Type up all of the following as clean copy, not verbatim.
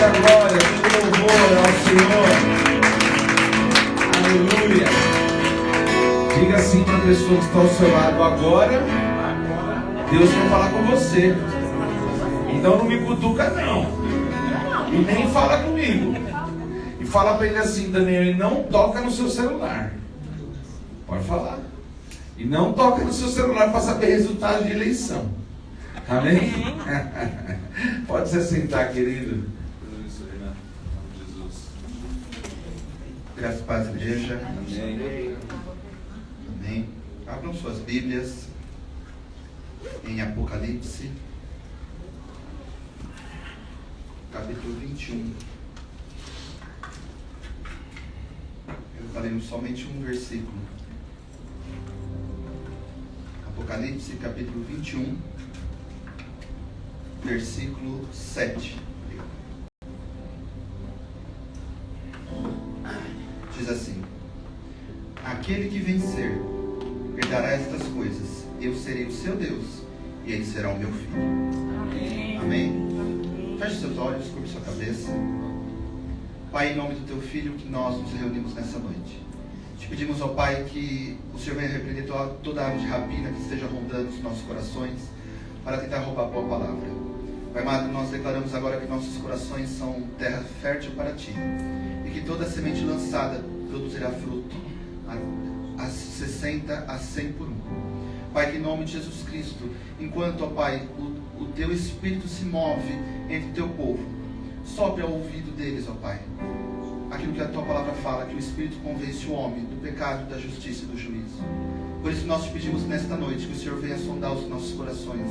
toda glória, todo louvor ao Senhor. Aleluia. Diga assim para a pessoa que está ao seu lado agora. Deus quer falar com você. Então não me cutuca não. E nem fala comigo. E fala para ele assim também, não toca no seu celular. Pode falar. E não toca no seu celular para saber resultado de eleição. Amém? Pode se sentar, querido. Graças a paz, igreja. Amém. Amém. Abram suas Bíblias em Apocalipse, capítulo 21. Faremos somente um versículo. Apocalipse, capítulo 21, versículo 7. Diz assim: aquele que vencer herdará estas coisas, eu serei o seu Deus e ele será o meu filho. Amém. Amém? Feche seus olhos, curve sua cabeça. Pai, em nome do teu filho, que nós nos reunimos nessa noite, te pedimos, ó Pai, que o Senhor venha repreender toda árvore de rapina que esteja rondando os nossos corações para tentar roubar a tua palavra. Pai amado, nós declaramos agora que nossos corações são terra fértil para ti e que toda semente lançada produzirá fruto a 60, a 100 por um. Pai, que em nome de Jesus Cristo, enquanto, ó Pai, o teu Espírito se move entre o teu povo, sopre ao ouvido deles, ó Pai, aquilo que a tua palavra fala, que o Espírito convence o homem do pecado, da justiça e do juízo. Por isso nós te pedimos nesta noite que o Senhor venha sondar os nossos corações,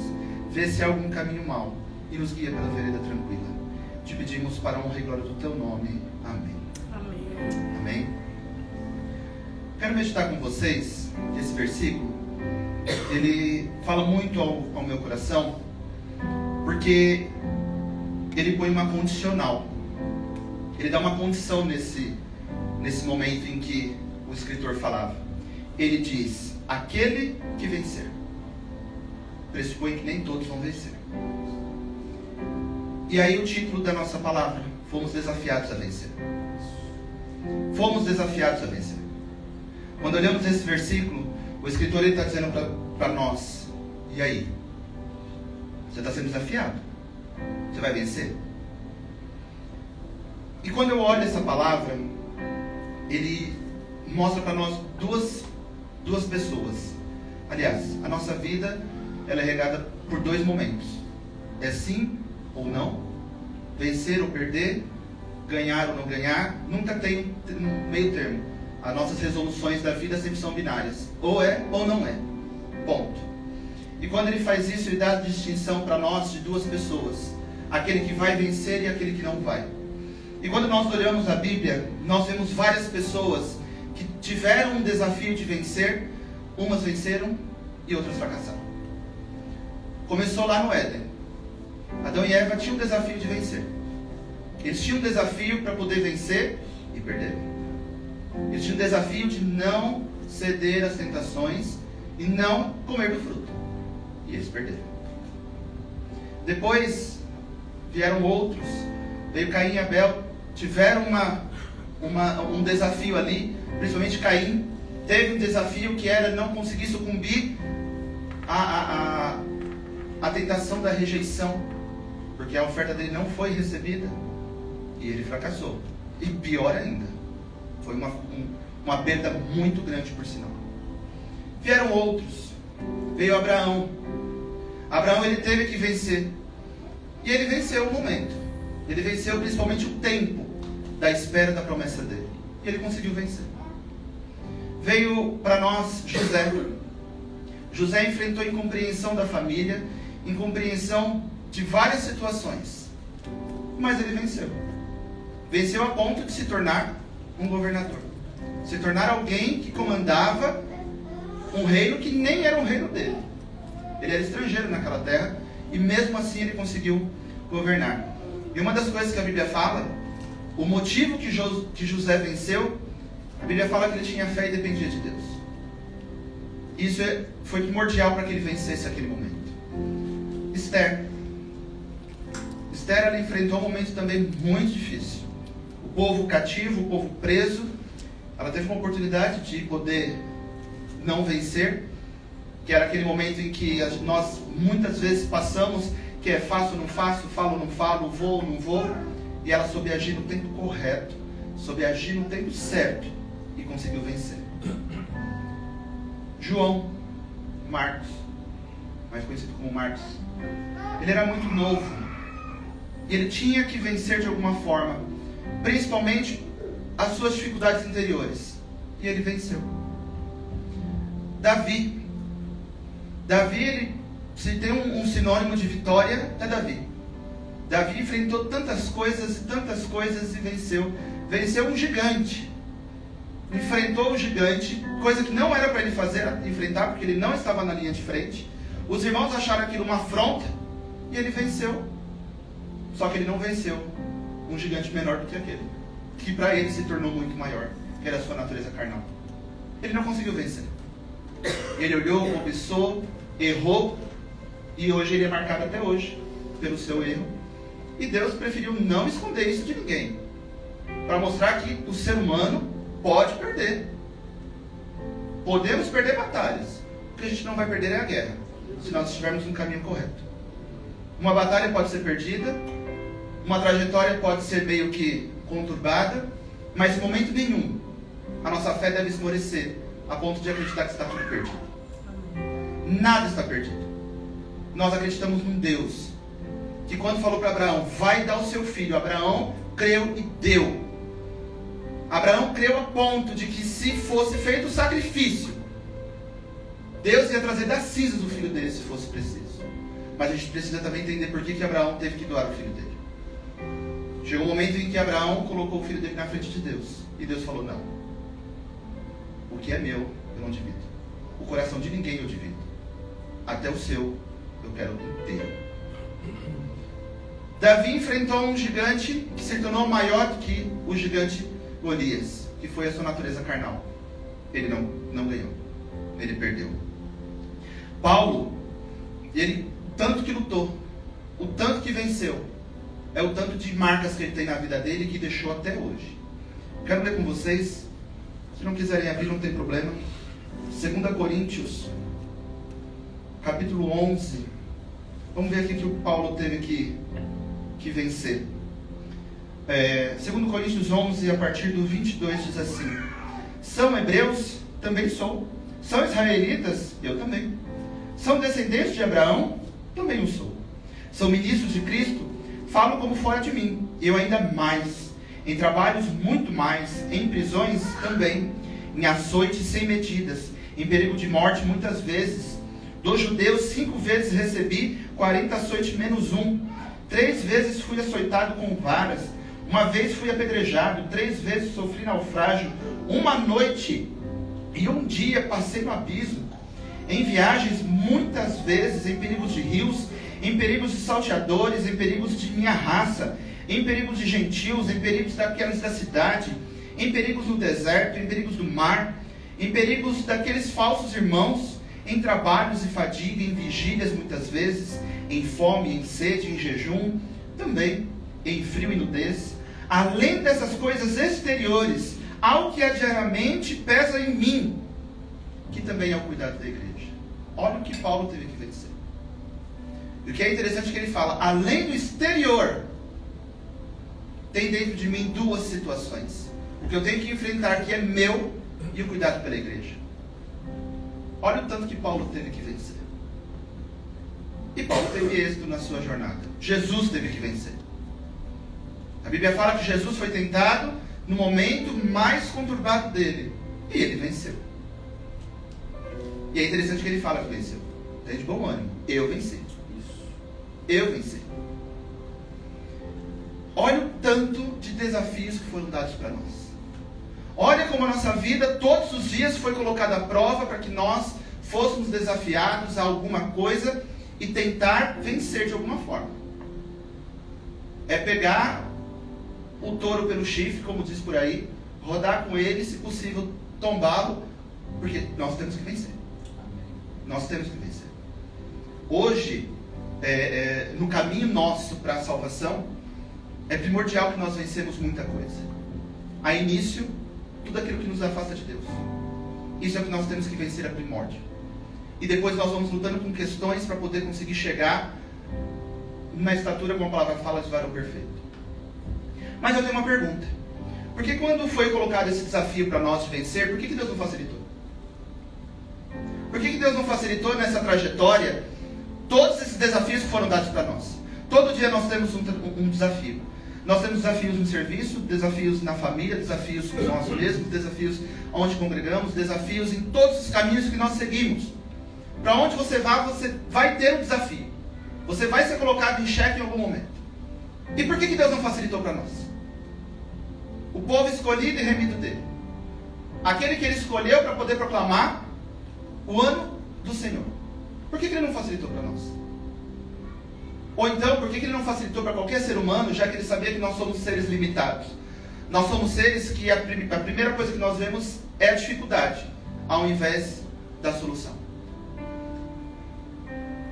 vê se há algum caminho mau e nos guia pela vereda tranquila. Te pedimos para a honra e glória do teu nome. Amém. Amém. Amém. Quero meditar com vocês que esse versículo, ele fala muito ao meu coração, porque ele põe uma condicional. Ele dá uma condição nesse momento em que o escritor falava. Ele diz, aquele que vencer. Pressupõe que nem todos vão vencer. E aí o título da nossa palavra, fomos desafiados a vencer. Fomos desafiados a vencer. Quando olhamos esse versículo, o escritor está dizendo para nós, e aí? Você está sendo desafiado? Você vai vencer? E quando eu olho essa palavra, ele mostra para nós duas pessoas. Aliás, a nossa vida ela é regada por dois momentos. É sim ou não, vencer ou perder, ganhar ou não ganhar, nunca tem um meio termo. As nossas resoluções da vida sempre são binárias. Ou é ou não é. Ponto. E quando ele faz isso, ele dá a distinção para nós de duas pessoas. Aquele que vai vencer e aquele que não vai. E quando nós olhamos a Bíblia, nós vemos várias pessoas que tiveram um desafio de vencer. Umas venceram e outras fracassaram. Começou lá no Éden. Adão e Eva tinham um desafio de vencer. Eles tinham um desafio para poder vencer e perder. Eles tinham um desafio de não ceder às tentações e não comer do fruto. E eles perderam. Depois vieram outros. Veio Caim e Abel. Tiveram um desafio ali. Principalmente Caim teve um desafio que era não conseguir sucumbir à tentação da rejeição. Porque a oferta dele não foi recebida. E ele fracassou. E pior ainda, foi uma perda muito grande, por sinal. Vieram outros. Veio Abraão. Abraão, ele teve que vencer. E ele venceu o momento. Ele venceu principalmente o tempo da espera da promessa dele. E ele conseguiu vencer. Veio para nós José. José enfrentou incompreensão da família, incompreensão de várias situações. Mas ele venceu. Venceu a ponto de se tornar um governador. Se tornar alguém que comandava um reino que nem era um reino dele. Ele era estrangeiro naquela terra e mesmo assim ele conseguiu governar. E uma das coisas que a Bíblia fala, o motivo que José venceu, a Bíblia fala que ele tinha fé e dependia de Deus. Isso foi primordial para que ele vencesse aquele momento. Esther Esther, ela enfrentou um momento também muito difícil. O povo cativo, o povo preso. Ela teve uma oportunidade de poder não vencer, que era aquele momento em que nós muitas vezes passamos, que é faço ou não faço, falo ou não falo, vou ou não vou, e ela soube agir no tempo correto, soube agir no tempo certo, e conseguiu vencer. João Marcos, mais conhecido como Marcos, ele era muito novo, e ele tinha que vencer de alguma forma, principalmente as suas dificuldades interiores, e ele venceu. Davi, ele, se tem um sinônimo de vitória, é Davi. Davi enfrentou tantas coisas e venceu. Venceu um gigante. Enfrentou o gigante, coisa que não era para ele fazer, enfrentar, porque ele não estava na linha de frente. Os irmãos acharam aquilo uma afronta, e ele venceu. Só que ele não venceu um gigante menor do que aquele, que para ele se tornou muito maior, que era a sua natureza carnal. Ele não conseguiu vencer. Ele olhou, cobiçou, errou, e hoje ele é marcado até hoje pelo seu erro. E Deus preferiu não esconder isso de ninguém, para mostrar que o ser humano pode perder. Podemos perder batalhas. O que a gente não vai perder é a guerra, se nós estivermos no caminho correto. Uma batalha pode ser perdida, uma trajetória pode ser meio que conturbada, mas em momento nenhum a nossa fé deve esmorecer a ponto de acreditar que está tudo perdido. Nada está perdido. Nós acreditamos num Deus que, quando falou para Abraão, vai dar o seu filho, Abraão creu e deu. Abraão creu a ponto de que, se fosse feito o sacrifício, Deus ia trazer das cinzas o filho dele, se fosse preciso. Mas a gente precisa também entender por que Abraão teve que doar o filho dele. Chegou um momento em que Abraão colocou o filho dele na frente de Deus, e Deus falou: não, o que é meu eu não divido, o coração de ninguém eu divido, até o seu eu quero inteiro. Davi enfrentou um gigante que se tornou maior do que o gigante Golias, que foi a sua natureza carnal. Ele não ganhou, ele perdeu. Paulo, ele tanto que lutou, o tanto que venceu, é o tanto de marcas que ele tem na vida dele que deixou até hoje. Quero ler com vocês, se não quiserem abrir não tem problema, 2 Coríntios capítulo 11. Vamos ver aqui que o Paulo teve que vencer. 2 Coríntios 11, a partir do 22, diz assim: são hebreus? Também sou. São israelitas? Eu também. São descendentes de Abraão? Também o sou. São ministros de Cristo? Falo como fora de mim. Eu ainda mais. Em trabalhos muito mais. Em prisões também. Em açoites sem medidas. Em perigo de morte muitas vezes. Dos judeus 5 vezes recebi 40 açoites menos 1. 3 vezes fui açoitado com varas. 1 vez fui apedrejado. 3 vezes sofri naufrágio. 1 noite e 1 dia passei no abismo. Em viagens muitas vezes, em perigos de rios, em perigos de salteadores, em perigos de minha raça, em perigos de gentios, em perigos daqueles da cidade, em perigos no deserto, em perigos do mar, em perigos daqueles falsos irmãos, em trabalhos e fadiga, em vigílias muitas vezes, em fome, em sede, em jejum, também em frio e nudez. Além dessas coisas exteriores, algo que diariamente pesa em mim, que também é o cuidado da igreja. Olha o que Paulo teve que vencer. E o que é interessante é que ele fala, além do exterior, tem dentro de mim 2 situações. O que eu tenho que enfrentar, que é meu, e o cuidado pela igreja. Olha o tanto que Paulo teve que vencer. E Paulo teve êxito na sua jornada. Jesus teve que vencer. A Bíblia fala que Jesus foi tentado no momento mais conturbado dele. E ele venceu. E é interessante que ele fala que venceu. Tem de bom ânimo. Eu venci. Eu venci. Olha o tanto de desafios que foram dados para nós. Olha como a nossa vida todos os dias foi colocada à prova para que nós fôssemos desafiados a alguma coisa e tentar vencer de alguma forma. É pegar o touro pelo chifre, como diz por aí, rodar com ele, se possível tombá-lo, porque nós temos que vencer. Nós temos que vencer. Hoje, no caminho nosso para a salvação, é primordial que nós vencemos muita coisa. A início, tudo aquilo que nos afasta de Deus. Isso é o que nós temos que vencer a primórdia. E depois nós vamos lutando com questões para poder conseguir chegar na estatura, como a palavra fala, de varão perfeito. Mas eu tenho uma pergunta. Por que quando foi colocado esse desafio para nós de vencer, por que Deus não facilitou? Por que Deus não facilitou nessa trajetória todos esses desafios que foram dados para nós? Todo dia nós temos um desafio. Nós temos desafios no serviço, desafios na família, desafios com nós mesmos, desafios onde congregamos, desafios em todos os caminhos que nós seguimos. Para onde você vai ter um desafio. Você vai ser colocado em xeque em algum momento. E por que Deus não facilitou para nós? O povo escolhido e remido dele. Aquele que ele escolheu para poder proclamar o ano do Senhor. Por que Ele não facilitou para nós? Ou então, por que Ele não facilitou para qualquer ser humano, já que Ele sabia que nós somos seres limitados? Nós somos seres que a primeira coisa que nós vemos é a dificuldade, ao invés da solução.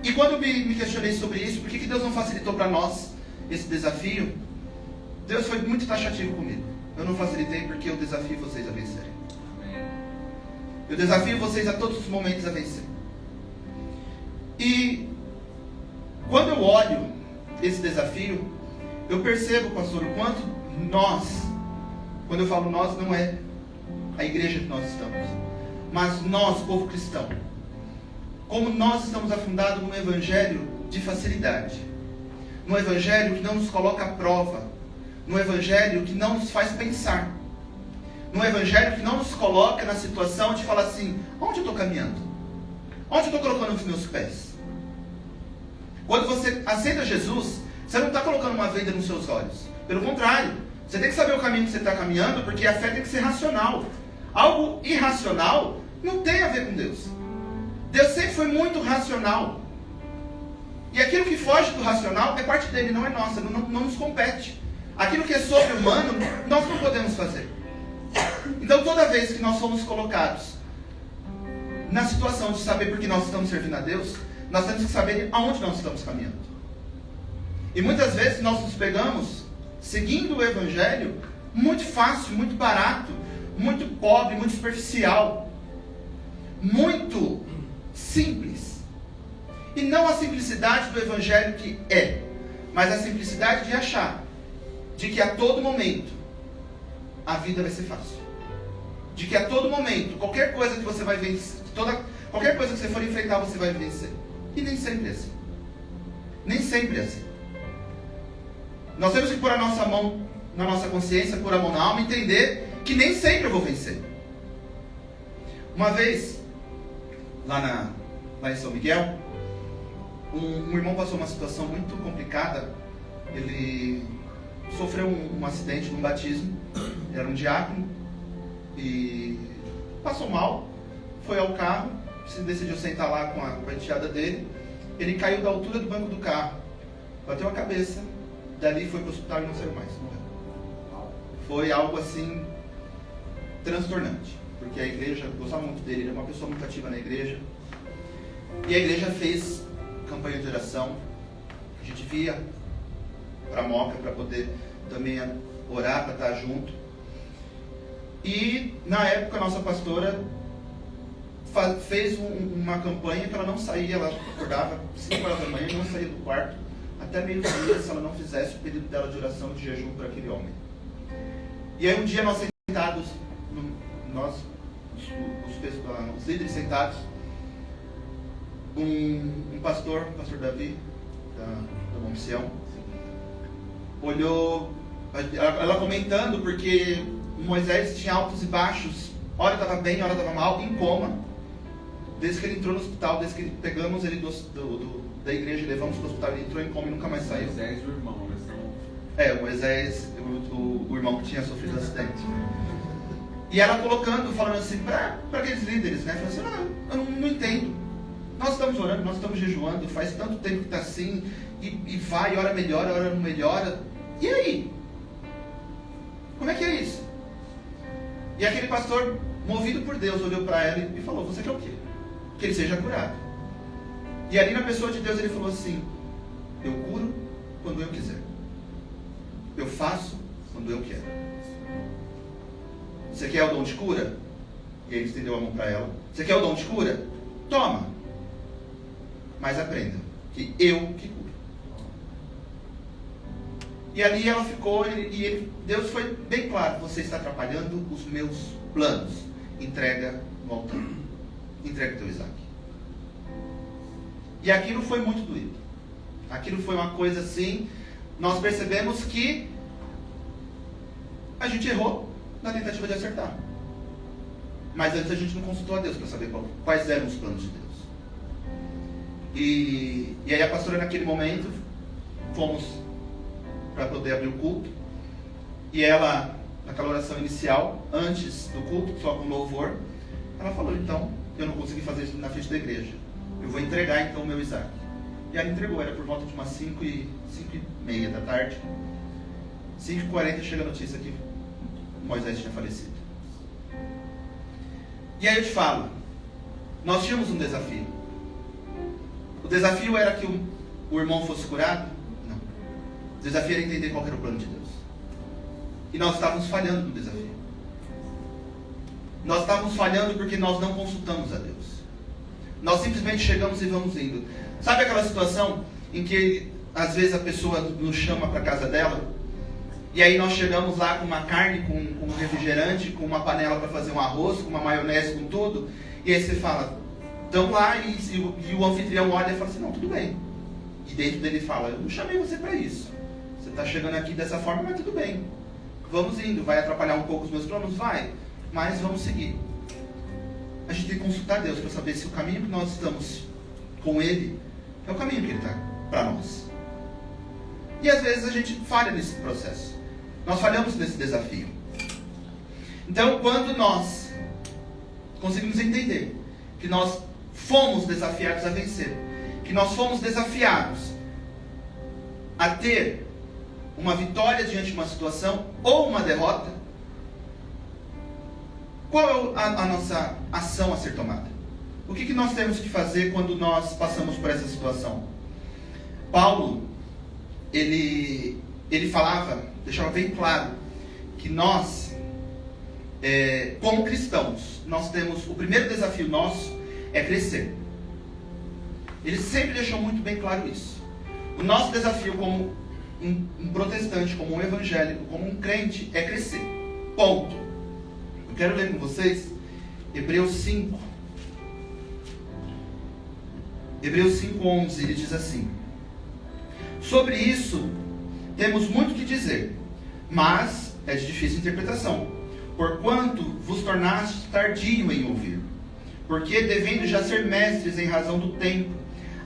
E quando me questionei sobre isso, por que Deus não facilitou para nós esse desafio? Deus foi muito taxativo comigo. Eu não facilitei porque eu desafio vocês a vencerem. Eu desafio vocês a todos os momentos a vencer. E quando eu olho esse desafio, eu percebo, pastor, o quanto nós, quando eu falo nós, não é a igreja que nós estamos, mas nós, povo cristão, como nós estamos afundados num evangelho de facilidade, num evangelho que não nos coloca à prova, num evangelho que não nos faz pensar, num evangelho que não nos coloca na situação de falar assim, onde eu estou caminhando? Onde eu estou colocando os meus pés? Quando você aceita Jesus, você não está colocando uma venda nos seus olhos. Pelo contrário, você tem que saber o caminho que você está caminhando, porque a fé tem que ser racional. Algo irracional não tem a ver com Deus. Deus sempre foi muito racional. E aquilo que foge do racional é parte dele, não é nossa, não nos compete. Aquilo que é sobre-humano, nós não podemos fazer. Então toda vez que nós somos colocados na situação de saber por que nós estamos servindo a Deus, nós temos que saber aonde nós estamos caminhando. E muitas vezes nós nos pegamos seguindo o Evangelho muito fácil, muito barato, muito pobre, muito superficial, muito simples. E não a simplicidade do Evangelho que é, mas a simplicidade de achar de que a todo momento a vida vai ser fácil. De que a todo momento, qualquer coisa que você vai vencer, qualquer coisa que você for enfrentar, você vai vencer. E nem sempre é assim. Nem sempre é assim. Nós temos que pôr a nossa mão na nossa consciência, pôr a mão na alma e entender que nem sempre eu vou vencer. Uma vez, lá em São Miguel, um irmão passou uma situação muito complicada. Ele sofreu um acidente num batismo. Era um diácono e passou mal, foi ao carro, se decidiu sentar lá com a enteada dele. Ele caiu da altura do banco do carro, bateu a cabeça, dali foi para o hospital e não saiu mais, morreu. Foi algo assim transtornante, porque a igreja gostava muito dele, ele é uma pessoa muito ativa na igreja, e a igreja fez campanha de oração. A gente via para a Moca para poder também orar, para estar junto. E na época a nossa pastora fez uma campanha que ela não saía, ela acordava 5 horas da manhã e não saía do quarto até meio-dia se ela não fizesse o pedido dela de oração de jejum para aquele homem. E aí um dia nós sentados, os líderes sentados, um pastor, o pastor Davi, da Bom Sião, olhou, ela comentando, porque Moisés tinha altos e baixos, hora estava bem, hora estava mal, em coma, desde que ele entrou no hospital, desde que pegamos ele da igreja e levamos para o hospital, ele entrou em coma e nunca mais saiu. Moisés, o irmão, o Moisés, o irmão que tinha sofrido o acidente. E ela colocando, falando assim, para aqueles líderes, né, falando assim, eu não entendo, nós estamos orando, nós estamos jejuando, faz tanto tempo que está assim, e vai, hora melhora, hora não melhora, e aí? Como é que é isso? E aquele pastor, movido por Deus, olhou para ela e falou, você quer o quê? Que ele seja curado. E ali na pessoa de Deus ele falou assim, Eu curo quando eu quiser. Eu faço quando eu quero. Você quer o dom de cura? E ele estendeu a mão para ela. Você quer o dom de cura? Toma. Mas aprenda que eu que curo. E ali ela ficou, Deus foi bem claro: você está atrapalhando os meus planos. Entrega no altar. Entrega o teu Isaac. E aquilo foi muito doído. Aquilo foi uma coisa assim, nós percebemos que a gente errou na tentativa de acertar. Mas antes a gente não consultou a Deus para saber quais eram os planos de Deus. E aí a pastora, naquele momento, fomos para poder abrir o culto. E ela, naquela oração inicial, antes do culto, só com louvor, ela falou: então, eu não consegui fazer isso na frente da igreja. Eu vou entregar então o meu Isaac. E ela entregou, era por volta de umas 5h30 da tarde. 5h40 chega a notícia que Moisés tinha falecido. E aí eu te falo, nós tínhamos um desafio. O desafio era que o irmão fosse curado? Não. O desafio era entender qual era o plano de Deus. E nós estávamos falhando no desafio. Nós estávamos falhando porque nós não consultamos a Deus. Nós simplesmente chegamos e vamos indo. Sabe aquela situação em que às vezes a pessoa nos chama para a casa dela, e aí nós chegamos lá com uma carne, com um refrigerante, com uma panela para fazer um arroz, com uma maionese, com tudo, e aí você fala: estão lá, e o anfitrião olha e fala assim: não, tudo bem. E dentro dele fala: eu não chamei você para isso. Você está chegando aqui dessa forma, mas tudo bem. Vamos indo. Vai atrapalhar um pouco os meus planos? Vai. Mas vamos seguir. A gente tem que consultar Deus para saber se o caminho que nós estamos com Ele é o caminho que Ele está para nós. E às vezes a gente falha nesse processo. Nós falhamos nesse desafio. Então, quando nós conseguimos entender que nós fomos desafiados a vencer, que nós fomos desafiados a ter uma vitória diante de uma situação ou uma derrota, qual é a nossa ação a ser tomada? O que nós temos que fazer quando nós passamos por essa situação? Paulo, ele falava, deixava bem claro, que nós, como cristãos, nós temos, o primeiro desafio nosso é crescer. Ele sempre deixou muito bem claro isso. O nosso desafio como um protestante, como um evangélico, como um crente, é crescer. Ponto. Eu quero ler com vocês Hebreus 5. Hebreus 5:11, ele diz assim: sobre isso temos muito que dizer, mas é de difícil interpretação, porquanto vos tornastes tardio em ouvir. Porque, devendo já ser mestres em razão do tempo,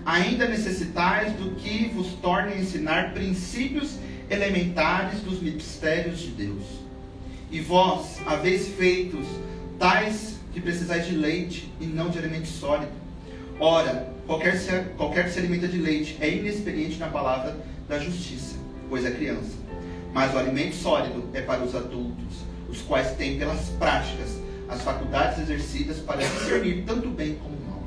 ainda necessitais do que vos torne a ensinar princípios elementares dos mistérios de Deus. E vós, haveis feitos tais que precisais de leite e não de alimento sólido. Ora, qualquer que se alimenta de leite é inexperiente na palavra da justiça, pois é criança. Mas o alimento sólido é para os adultos, os quais têm pelas práticas as faculdades exercidas para discernir tanto o bem como o mal.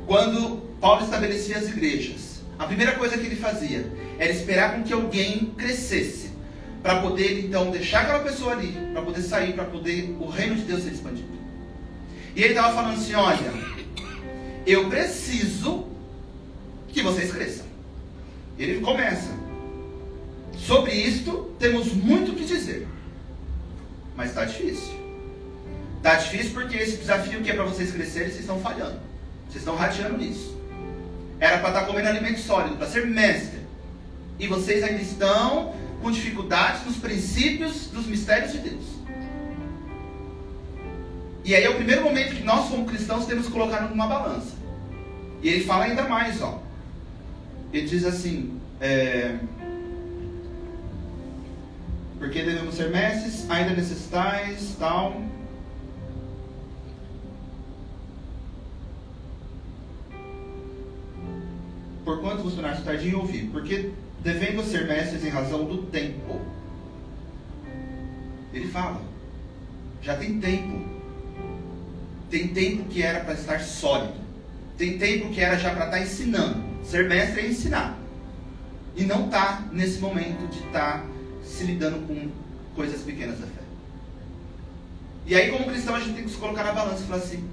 Quando Paulo estabelecia as igrejas, a primeira coisa que ele fazia era esperar com que alguém crescesse, para poder então deixar aquela pessoa ali, para poder sair, para poder o reino de Deus ser expandido. E ele estava falando assim: olha, eu preciso que vocês cresçam. Ele começa: sobre isto temos muito o que dizer, mas está difícil. Está difícil porque esse desafio que é para vocês crescerem, vocês estão falhando. Vocês estão rateando nisso. Era para estar comendo alimento sólido, para ser mestre, e vocês ainda estão com dificuldades nos princípios dos mistérios de Deus. E aí é o primeiro momento que nós, como cristãos, temos que colocar numa balança. E ele fala ainda mais, ó. Ele diz assim: porque devemos ser mestres, ainda necessitais, tal. Porquanto vos tornaste tardio em ouvir, porque devendo ser mestres em razão do tempo. Ele fala: já tem tempo. Tem tempo que era para estar sólido. Tem tempo que era já para estar ensinando. Ser mestre é ensinar. E não está nesse momento de estar se lidando com coisas pequenas da fé. E aí, como cristão, a gente tem que se colocar na balança e falar assim: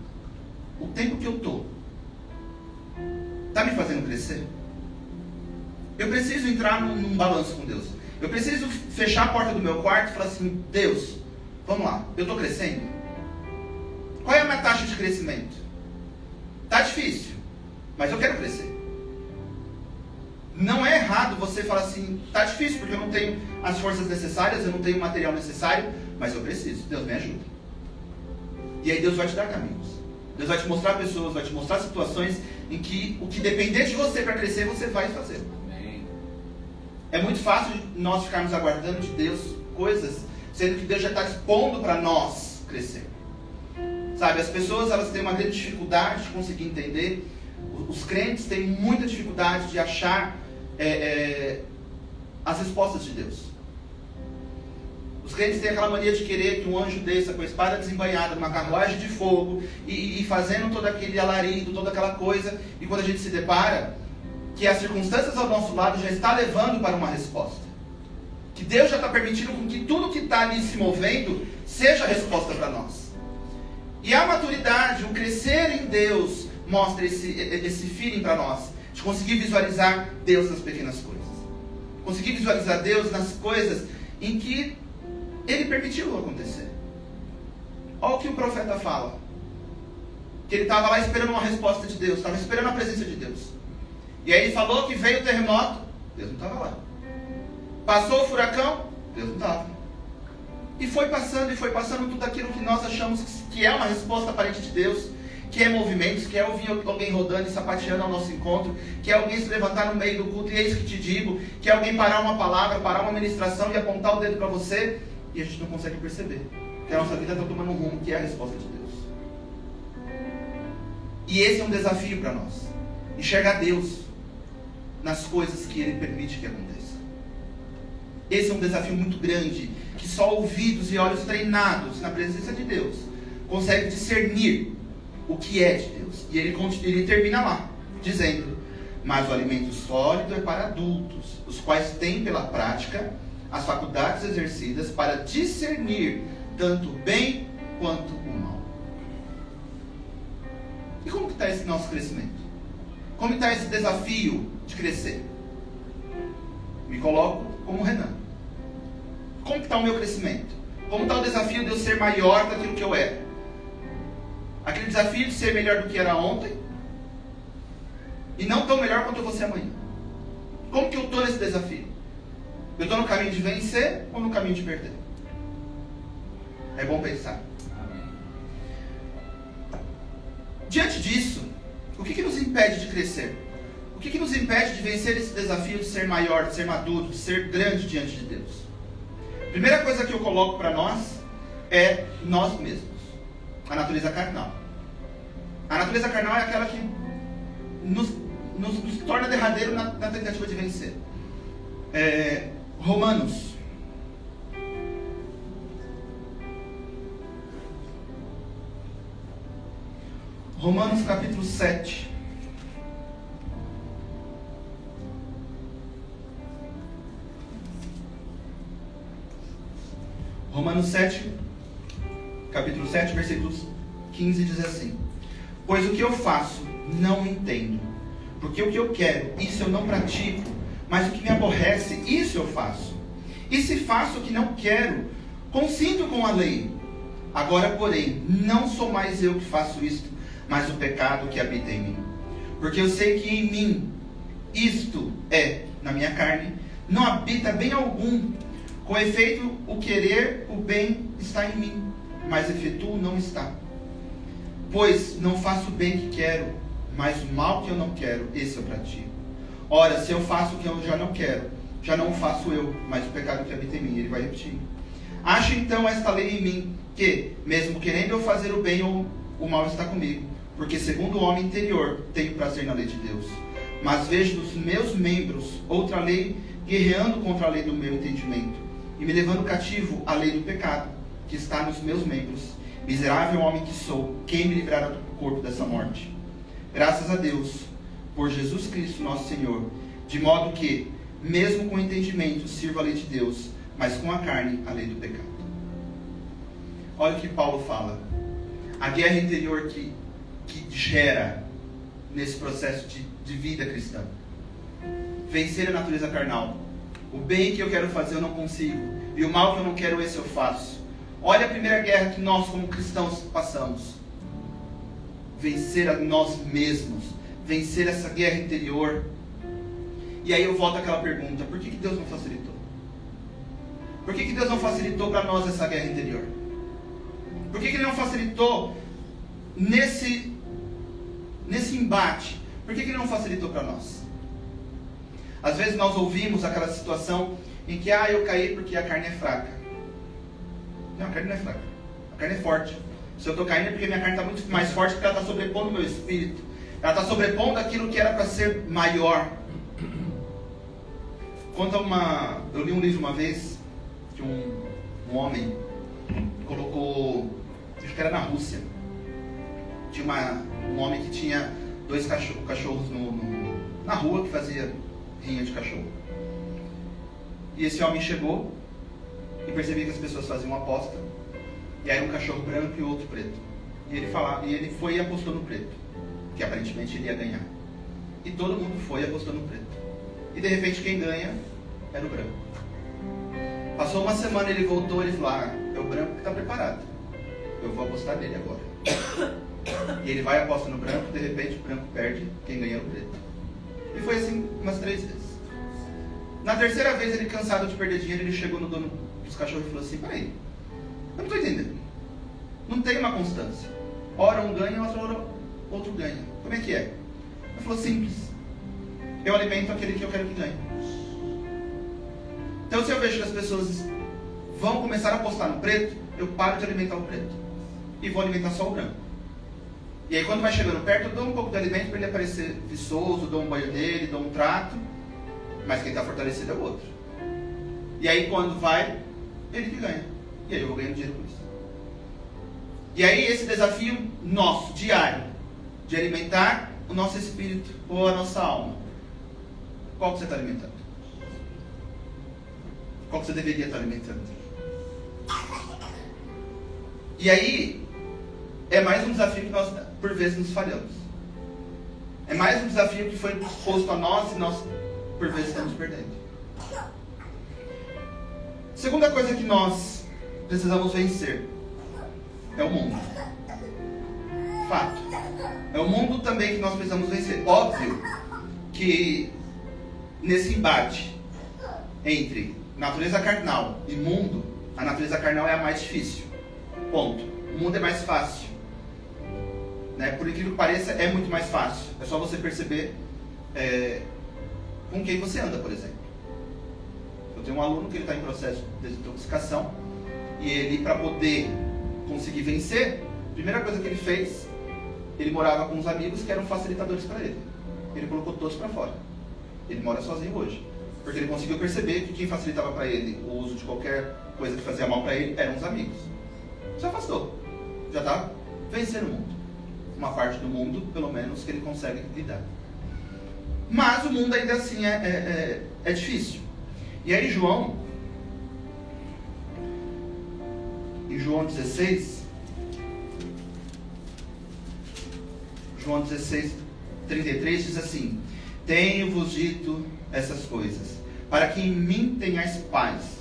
o tempo que eu estou está me fazendo crescer? Eu preciso entrar num balanço com Deus. Eu preciso fechar a porta do meu quarto e falar assim: Deus, vamos lá, eu estou crescendo? Qual é a minha taxa de crescimento? Está difícil, mas eu quero crescer. Não é errado você falar assim: está difícil porque eu não tenho as forças necessárias, eu não tenho o material necessário, mas eu preciso, Deus me ajuda. E aí Deus vai te dar caminhos. Deus vai te mostrar pessoas, vai te mostrar situações em que o que depender de você para crescer, você vai fazer. É muito fácil nós ficarmos aguardando de Deus coisas, sendo que Deus já está dispondo para nós crescer. Sabe, as pessoas elas têm uma grande dificuldade de conseguir entender. Os crentes têm muita dificuldade de achar as respostas de Deus. Os crentes têm aquela mania de querer que um anjo desça com a espada desembainhada numa carruagem de fogo e fazendo todo aquele alarido, toda aquela coisa, e quando a gente se depara que as circunstâncias ao nosso lado já está levando para uma resposta, que Deus já está permitindo com que tudo que está ali se movendo seja a resposta para nós. E a maturidade, o crescer em Deus, mostra esse feeling para nós, de conseguir visualizar Deus nas pequenas coisas, conseguir visualizar Deus nas coisas em que Ele permitiu acontecer. Olha o que o profeta fala, que ele estava lá esperando uma resposta de Deus, estava esperando a presença de Deus. E aí ele falou que veio o terremoto, Deus não estava lá. Passou o furacão, Deus não estava. E foi passando tudo aquilo que nós achamos que é uma resposta aparente de Deus, que é movimentos, que é ouvir alguém rodando e sapateando ao nosso encontro, que é alguém se levantar no meio do culto, e é isso que te digo, que é alguém parar uma palavra, parar uma ministração e apontar o dedo para você, e a gente não consegue perceber que a nossa vida está tomando um rumo que é a resposta de Deus. E esse é um desafio para nós, enxergar Deus nas coisas que Ele permite que aconteça. Esse é um desafio muito grande, que só ouvidos e olhos treinados na presença de Deus conseguem discernir o que é de Deus. E ele termina lá, dizendo: mas o alimento sólido é para adultos, os quais têm pela prática as faculdades exercidas para discernir tanto o bem quanto o mal. E como que está esse nosso crescimento? Como está esse desafio de crescer? Me coloco como Renan. Como que está o meu crescimento? Como está o desafio de eu ser maior daquilo que eu era? Aquele desafio de ser melhor do que era ontem e não tão melhor quanto eu vou ser amanhã. Como que eu estou nesse desafio? Eu estou no caminho de vencer ou no caminho de perder? É bom pensar. Amém. Diante disso, o que nos impede de crescer? O que nos impede de vencer esse desafio de ser maior, de ser maduro, de ser grande diante de Deus? Primeira coisa que eu coloco para nós é nós mesmos. A natureza carnal. A natureza carnal é aquela que nos torna derradeiro na tentativa de vencer. Romanos capítulo 7. Romanos 7, capítulo 7, versículos 15 diz assim: pois o que eu faço não entendo, porque o que eu quero, isso eu não pratico, mas o que me aborrece, isso eu faço. E se faço o que não quero, consinto com a lei. Agora, porém, não sou mais eu que faço isto, mas o pecado que habita em mim. Porque eu sei que em mim, isto é, na minha carne, não habita bem algum. Com efeito, o querer, o bem está em mim, mas efetuo não está. Pois não faço o bem que quero, mas o mal que eu não quero, esse eu pratico. Ora, se eu faço o que eu já não quero, já não o faço eu, mas o pecado que habita em mim. Ele vai repetir: acho então esta lei em mim, que, mesmo querendo eu fazer o bem, o mal está comigo. Porque segundo o homem interior, tenho prazer na lei de Deus. Mas vejo nos meus membros outra lei, guerreando contra a lei do meu entendimento, e me levando cativo à lei do pecado, que está nos meus membros. Miserável homem que sou, quem me livrará do corpo dessa morte? Graças a Deus, por Jesus Cristo, nosso Senhor, de modo que, mesmo com entendimento, sirva a lei de Deus, mas com a carne, a lei do pecado. Olha o que Paulo fala. A guerra interior que gera nesse processo de vida cristã. Vencer a natureza carnal. O bem que eu quero fazer eu não consigo. E o mal que eu não quero, esse eu faço. Olha a primeira guerra que nós como cristãos passamos. Vencer a nós mesmos. Vencer essa guerra interior. E aí eu volto àquela pergunta. Por que Deus não facilitou? Por que Deus não facilitou para nós essa guerra interior? Por que Ele não facilitou nesse embate? Por que Ele não facilitou para nós? Às vezes nós ouvimos aquela situação em que eu caí porque a carne é fraca. Não, a carne não é fraca. A carne é forte. Se eu estou caindo é porque minha carne está muito mais forte, porque ela está sobrepondo o meu espírito. Ela está sobrepondo aquilo que era para ser maior. Eu li um livro uma vez que um homem colocou, acho que era na Rússia, tinha um homem que tinha 2 cachorros na rua, que fazia rinha de cachorro. E esse homem chegou e percebia que as pessoas faziam uma aposta, e aí um cachorro branco e outro preto. E ele foi e apostou no preto, que aparentemente ele ia ganhar. E todo mundo foi e apostou no preto. E de repente quem ganha era o branco. Passou uma semana, ele voltou e ele falou: é o branco que está preparado. Eu vou apostar nele agora. E ele vai e aposta no branco, de repente o branco perde, quem ganha é o preto. E foi assim umas 3 vezes. Na terceira vez, ele cansado de perder dinheiro, ele chegou no dono dos cachorros e falou assim: peraí, eu não estou entendendo. Não tem uma constância. Ora um ganha, ora outro ganha. Como é que é? Ele falou: simples. Eu alimento aquele que eu quero que ganhe. Então, se eu vejo que as pessoas vão começar a apostar no preto, eu paro de alimentar o preto e vou alimentar só o branco. E aí, quando vai chegando perto, eu dou um pouco de alimento para ele aparecer viçoso, dou um banho nele, dou um trato, mas quem está fortalecido é o outro. E aí, quando vai, ele que ganha. E aí eu vou ganhando dinheiro com isso. E aí, esse desafio nosso, diário, de alimentar o nosso espírito ou a nossa alma. Qual que você está alimentando? Qual que você deveria estar alimentando? E aí, é mais um desafio que nós, por vezes, nos falhamos. É mais um desafio que foi posto a nós e nós, por vezes, estamos perdendo. Segunda coisa que nós precisamos vencer é o mundo. Fato. É o mundo também que nós precisamos vencer. Óbvio que nesse embate entre natureza carnal e mundo, a natureza carnal é a mais difícil. Ponto. O mundo é mais fácil. Né? Por incrível que pareça, é muito mais fácil. É só você perceber com quem você anda, por exemplo. Eu tenho um aluno que ele está em processo de desintoxicação e ele, para poder conseguir vencer, a primeira coisa que ele fez, ele morava com uns amigos que eram facilitadores para ele. Ele colocou todos para fora. Ele mora sozinho hoje. Porque ele conseguiu perceber que quem facilitava para ele o uso de qualquer coisa que fazia mal para ele eram os amigos. Se afastou. Já está vencendo o mundo. Uma parte do mundo, pelo menos, que ele consegue lidar. Mas o mundo ainda assim é difícil. E aí em João 16, 33 diz assim: tenho-vos dito essas coisas, para que em mim tenhais paz.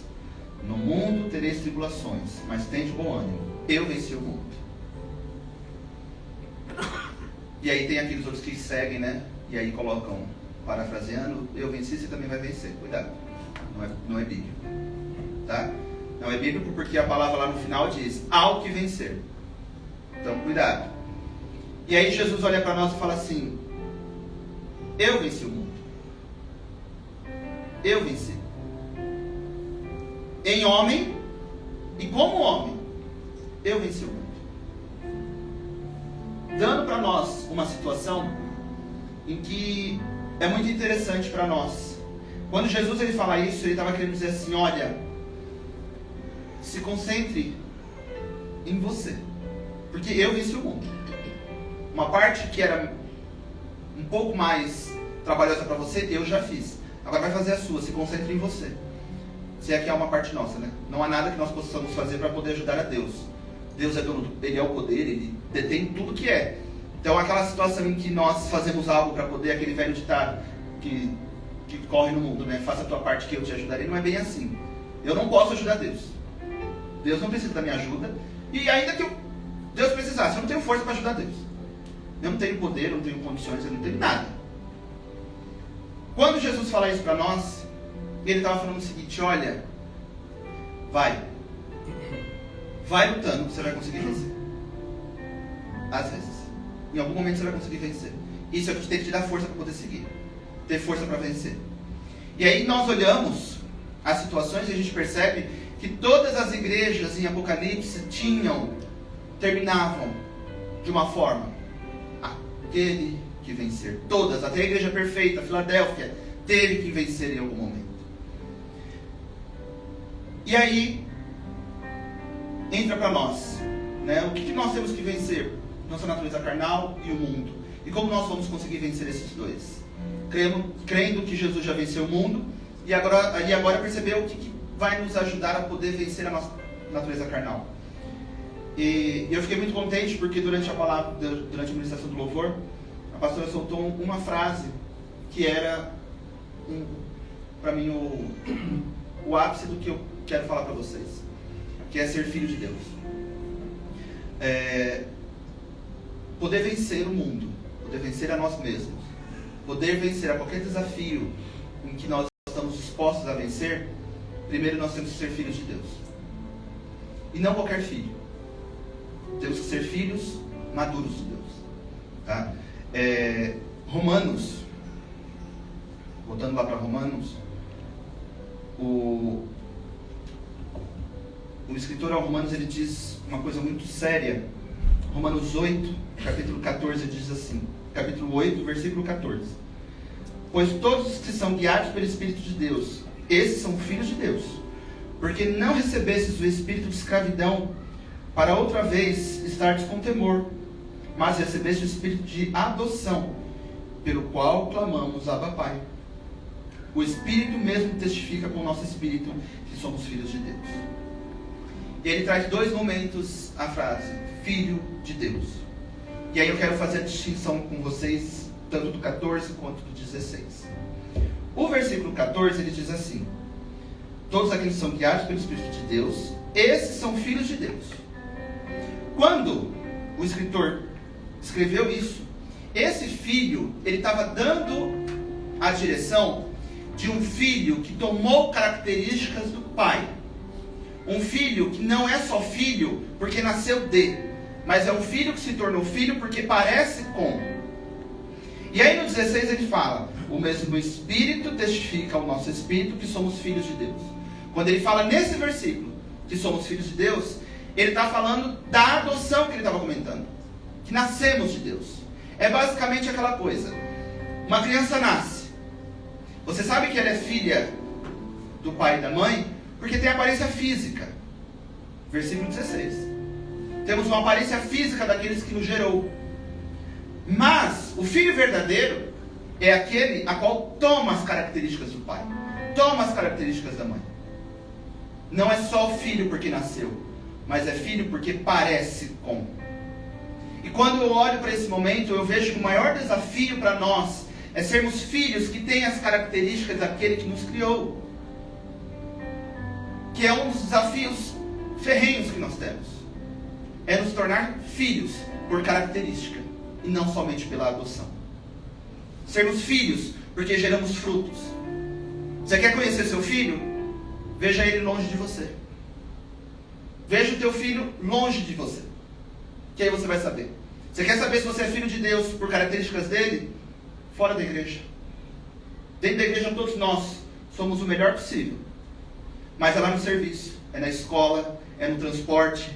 No mundo tereis tribulações, mas tende bom ânimo. Eu venci o mundo. E aí tem aqueles outros que seguem, né? E aí colocam, parafraseando: eu venci, você também vai vencer. Cuidado, não é bíblico. Tá? Não é bíblico porque a palavra lá no final diz: ao que vencer. Então cuidado. E aí Jesus olha para nós e fala assim: eu venci o mundo. Eu venci. Em homem e como homem, eu venci o mundo. Dando para nós uma situação em que é muito interessante para nós. Quando Jesus ele fala isso, ele estava querendo dizer assim: olha, se concentre em você, porque eu venci o mundo. Uma parte que era um pouco mais trabalhosa para você, eu já fiz. Agora vai fazer a sua, se concentre em você. Se é que é uma parte nossa, né? Não há nada que nós possamos fazer para poder ajudar a Deus. Deus é dono, Ele é o poder, Ele detém tudo que é. Então aquela situação em que nós fazemos algo para poder, aquele velho ditado que corre no mundo, né? Faça a tua parte que eu te ajudarei, não é bem assim. Eu não posso ajudar Deus. Deus não precisa da minha ajuda. E ainda que Deus precisasse, eu não tenho força para ajudar Deus. Eu não tenho poder, eu não tenho condições, eu não tenho nada. Quando Jesus fala isso para nós, Ele estava falando o seguinte: olha, vai lutando, você vai conseguir vencer. Às vezes, em algum momento você vai conseguir vencer. Isso é o que tem que te dar força para poder seguir, ter força para vencer. E aí nós olhamos as situações e a gente percebe que todas as igrejas em Apocalipse terminavam de uma forma: aquele que vencer. Todas, até a igreja perfeita, Filadélfia, teve que vencer em algum momento. E aí entra para nós, né? O que nós temos que vencer? Nossa natureza carnal e o mundo. E como nós vamos conseguir vencer esses dois? Crendo que Jesus já venceu o mundo e agora percebeu o que vai nos ajudar a poder vencer a nossa natureza carnal. E eu fiquei muito contente porque durante a ministração do louvor, a pastora soltou uma frase que era, para mim, o ápice do que eu quero falar para vocês, que é ser filho de Deus. Poder vencer o mundo, poder vencer a nós mesmos, poder vencer a qualquer desafio em que nós estamos dispostos a vencer, primeiro nós temos que ser filhos de Deus. E não qualquer filho. Temos que ser filhos maduros de Deus. Tá? Romanos, voltando lá para Romanos, o escritor aos Romanos, ele diz uma coisa muito séria. Romanos 8, capítulo 14, diz assim, capítulo 8, versículo 14: pois todos os que são guiados pelo Espírito de Deus, esses são filhos de Deus. Porque não recebestes o espírito de escravidão, para outra vez estardes com temor, mas recebeste o espírito de adoção, pelo qual clamamos: Abba, Pai. O Espírito mesmo testifica com o nosso espírito que somos filhos de Deus. E ele traz dois momentos a frase: filho de Deus. E aí eu quero fazer a distinção com vocês, tanto do 14 quanto do 16. O versículo 14, ele diz assim: todos aqueles que são guiados pelo Espírito de Deus, esses são filhos de Deus. Quando o escritor escreveu isso, esse filho, ele estava dando a direção de um filho que tomou características do pai. Um filho que não é só filho porque nasceu de, mas é um filho que se tornou filho porque parece com. E aí no 16 ele fala: o mesmo Espírito testifica ao nosso espírito que somos filhos de Deus. Quando ele fala nesse versículo que somos filhos de Deus, ele está falando da adoção que ele estava comentando, que nascemos de Deus. É basicamente aquela coisa: uma criança nasce, você sabe que ela é filha do pai e da mãe porque tem aparência física. Versículo 16. Temos uma aparência física daqueles que nos gerou. Mas o filho verdadeiro é aquele a qual toma as características do pai, toma as características da mãe. Não é só o filho porque nasceu, mas é filho porque parece com. E quando eu olho para esse momento, eu vejo que o maior desafio para nós é sermos filhos que têm as características daquele que nos criou. Que é um dos desafios ferrenhos que nós temos. É nos tornar filhos por característica, e não somente pela adoção. Sermos filhos porque geramos frutos. Você quer conhecer seu filho? Veja ele longe de você. Veja o teu filho longe de você, que aí você vai saber. Você quer saber se você é filho de Deus por características dele? Fora da igreja. Dentro da igreja todos nós somos o melhor possível, mas é lá no serviço, é na escola, é no transporte,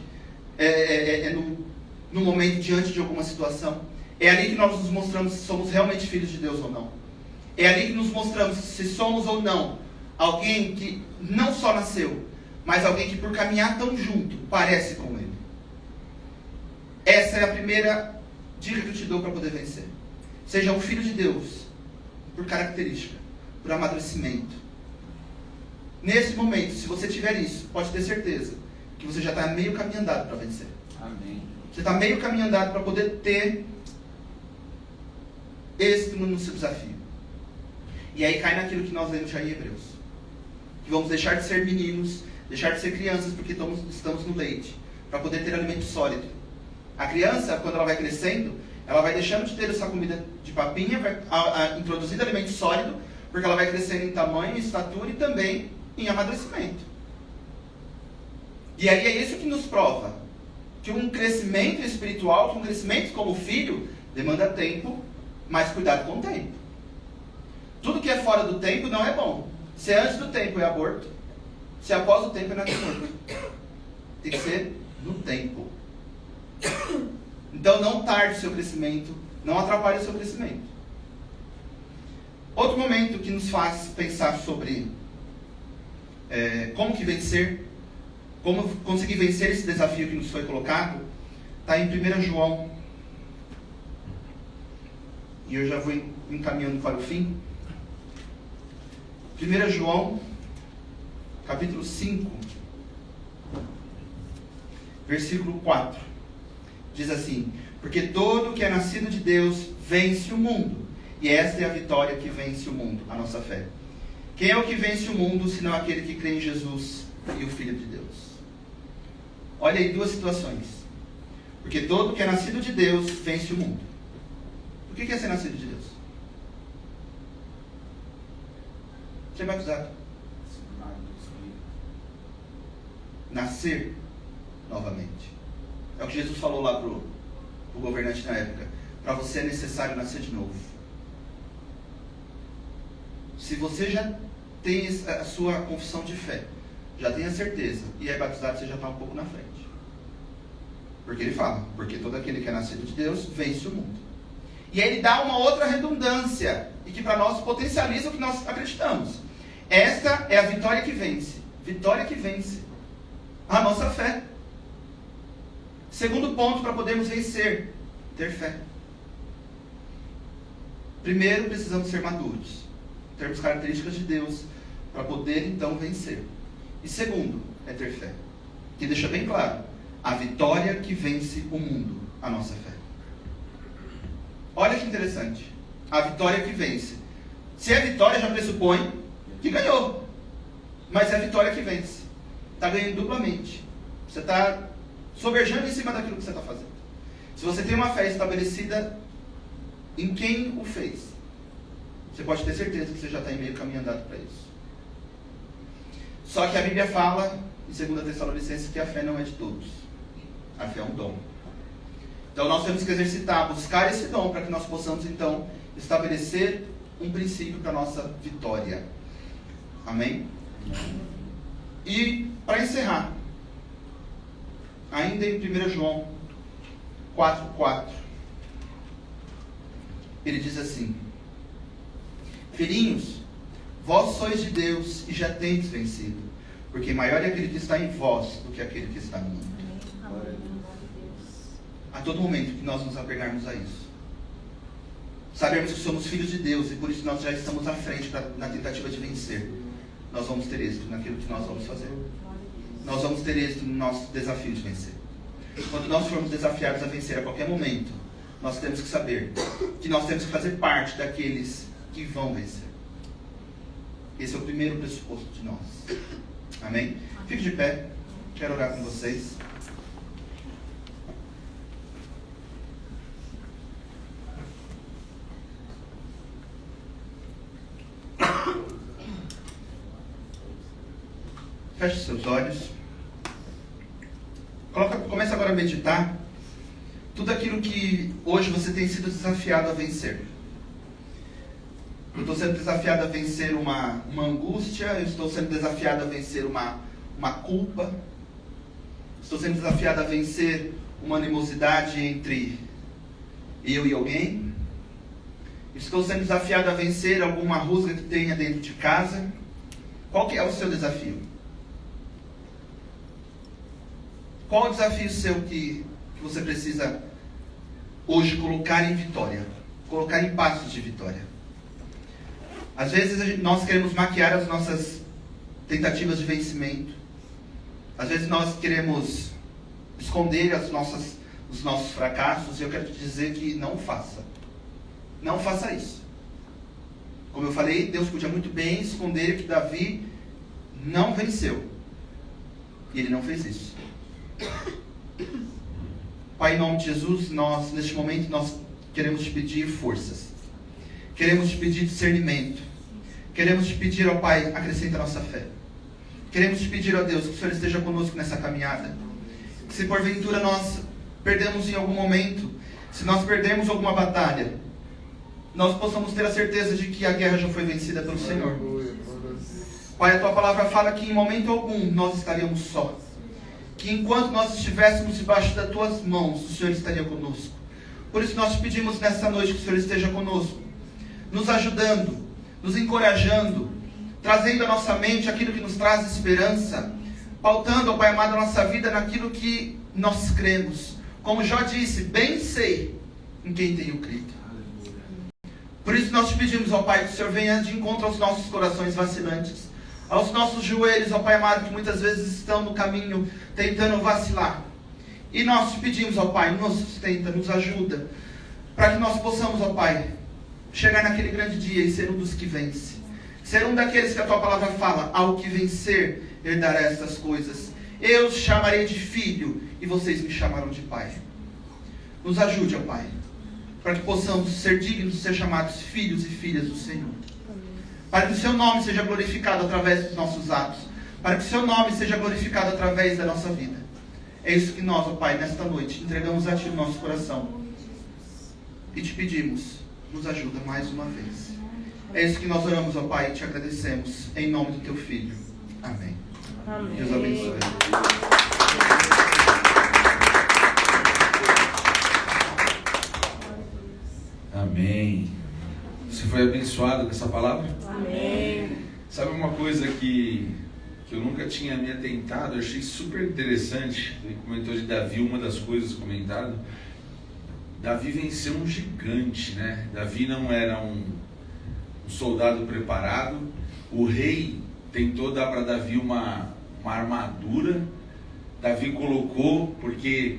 no momento diante de alguma situação. É ali que nós nos mostramos se somos realmente filhos de Deus ou não. É ali que nos mostramos se somos ou não alguém que não só nasceu, mas alguém que por caminhar tão junto, parece com ele. Essa é a primeira dica que eu te dou para poder vencer. seja um filho de Deus, por característica, por amadurecimento. Nesse momento, se você tiver isso, pode ter certeza que você já está meio caminho andado para vencer. Amém. Você está meio caminho andado para poder ter êxito no seu desafio. E aí cai naquilo que nós lemos já em Hebreus. Que vamos deixar de ser meninos, deixar de ser crianças, porque estamos no leite, para poder ter alimento sólido. A criança, quando ela vai crescendo, ela vai deixando de ter essa comida de papinha, vai introduzindo alimento sólido, porque ela vai crescendo em tamanho, em estatura e também em amadurecimento. E aí é isso que nos prova que um crescimento espiritual, que um crescimento como filho, demanda tempo, mas cuidado com o tempo. Tudo que é fora do tempo não é bom. Se é antes do tempo é aborto, se é após o tempo é nascimento. Tem que ser no tempo. Então não tarde o seu crescimento, não atrapalhe o seu crescimento. Outro momento que nos faz pensar sobre como que vencer, como conseguir vencer esse desafio que nos foi colocado, está em 1 João. E eu já vou encaminhando para o fim. 1 João, capítulo 5, versículo 4. Diz assim: porque todo que é nascido de Deus vence o mundo. E esta é a vitória que vence o mundo, a nossa fé. Quem é o que vence o mundo, senão aquele que crê em Jesus e o Filho de Deus? Olha aí duas situações. Porque todo que é nascido de Deus vence o mundo. O que é ser nascido de Deus? Ser batizado. Nascer novamente. É o que Jesus falou lá pro governante na época. Para você é necessário nascer de novo. Se você já tem a sua confissão de fé, já tem a certeza, e é batizado, você já está um pouco na frente. Porque ele fala, porque todo aquele que é nascido de Deus vence o mundo. E aí ele dá uma outra redundância, e que para nós potencializa o que nós acreditamos. Esta é a vitória que vence. Vitória que vence a nossa fé. Segundo ponto para podermos vencer, ter fé. Primeiro, precisamos ser maduros, termos características de Deus para poder então vencer. E segundo, é ter fé, que deixa bem claro, a vitória que vence o mundo, a nossa fé. Olha que interessante, a vitória que vence. Se é vitória, já pressupõe que ganhou, mas é a vitória que vence. Está ganhando duplamente. Você está soberjando em cima daquilo que você está fazendo. Se você tem uma fé estabelecida em quem o fez, você pode ter certeza que você já está em meio caminho andado para isso. Só que a Bíblia fala, em 2 Tessalonicenses, que a fé não é de todos. A fé é um dom. Então nós temos que exercitar, buscar esse dom, para que nós possamos então estabelecer um princípio para a nossa vitória. Amém? E para encerrar, ainda em 1 João 4,4, ele diz assim: filhinhos, vós sois de Deus e já tendes vencido, porque maior é aquele que está em vós do que aquele que está no mundo. A todo momento que nós nos apegarmos a isso, sabemos que somos filhos de Deus e por isso nós já estamos à frente na tentativa de vencer. Nós vamos ter êxito naquilo que nós vamos fazer. Nós vamos ter êxito no nosso desafio de vencer. Quando nós formos desafiados a vencer a qualquer momento, nós temos que saber que nós temos que fazer parte daqueles que vão vencer. Esse é o primeiro pressuposto de nós. Amém? Fique de pé. Quero orar com vocês. Feche seus olhos. Comece agora a meditar tudo aquilo que hoje você tem sido desafiado a vencer. Eu estou sendo desafiado a vencer uma angústia, eu estou sendo desafiado a vencer uma culpa, estou sendo desafiado a vencer uma animosidade entre eu e alguém, estou sendo desafiado a vencer alguma rusga que tenha dentro de casa. Qual que é o seu desafio? Qual é o desafio seu que você precisa hoje colocar em vitória? colocar em passos de vitória. Às vezes nós queremos maquiar as nossas tentativas de vencimento. Às vezes nós queremos esconder os nossos fracassos. E eu quero te dizer que não faça. Não faça isso. Como eu falei, Deus podia muito bem esconder que Davi não venceu. E ele não fez isso. Pai, em nome de Jesus, neste momento, nós queremos te pedir forças. Queremos te pedir discernimento. Queremos te pedir, ó Pai, acrescenta a nossa fé. Queremos te pedir, ó Deus, que o Senhor esteja conosco nessa caminhada. Que se porventura nós perdemos em algum momento, se nós perdemos alguma batalha, nós possamos ter a certeza de que a guerra já foi vencida pelo Senhor. Pai, a tua palavra fala que em momento algum nós estaríamos só. Que enquanto nós estivéssemos debaixo das tuas mãos, o Senhor estaria conosco. Por isso nós te pedimos nessa noite que o Senhor esteja conosco, nos ajudando, nos encorajando, trazendo à nossa mente aquilo que nos traz esperança, pautando, ó Pai amado, a nossa vida naquilo que nós cremos. Como Jó disse, bem sei em quem tenho crido. Por isso nós te pedimos, ó Pai, que o Senhor venha de encontro aos nossos corações vacilantes, aos nossos joelhos, ó Pai amado, que muitas vezes estão no caminho tentando vacilar. E nós te pedimos, ó Pai, nos sustenta, nos ajuda, para que nós possamos, ó Pai, chegar naquele grande dia e ser um dos que vence. Ser um daqueles que a tua palavra fala, ao que vencer, herdará estas coisas. Eu os chamarei de filho, e vocês me chamarão de pai. Nos ajude, ó Pai, para que possamos ser dignos de ser chamados filhos e filhas do Senhor. Para que o seu nome seja glorificado através dos nossos atos. Para que o seu nome seja glorificado através da nossa vida. É isso que nós, ó Pai, nesta noite, entregamos a Ti no nosso coração. E te pedimos, nos ajuda mais uma vez. É isso que nós oramos, ó Pai, e te agradecemos. Em nome do Teu Filho. Amém. Amém. Deus abençoe. Amém. Você foi abençoado com essa palavra? Amém. Sabe uma coisa que eu nunca tinha me atentado, eu achei super interessante. Ele comentou de Davi, uma das coisas comentadas. Davi venceu um gigante, né? Davi não era um soldado preparado. O rei tentou dar para Davi uma armadura. Davi colocou, porque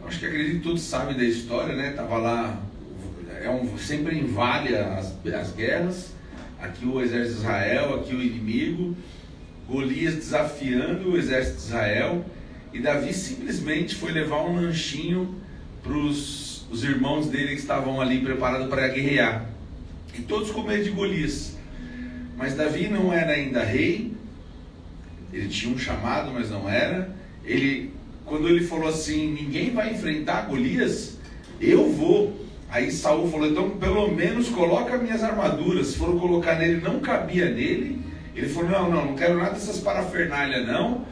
acho que acredito que todos sabem da história, né? Tava lá, sempre invade as guerras. Aqui o exército de Israel, aqui o inimigo. Golias desafiando o exército de Israel. E Davi simplesmente foi levar um lanchinho para os irmãos dele que estavam ali preparados para guerrear. E todos com medo de Golias. Mas Davi não era ainda rei. Ele tinha um chamado, mas não era. Quando ele falou assim, ninguém vai enfrentar Golias, eu vou. Aí Saul falou, então pelo menos coloca minhas armaduras. Se for colocar nele, não cabia nele. Ele falou, não quero nada dessas parafernálias não,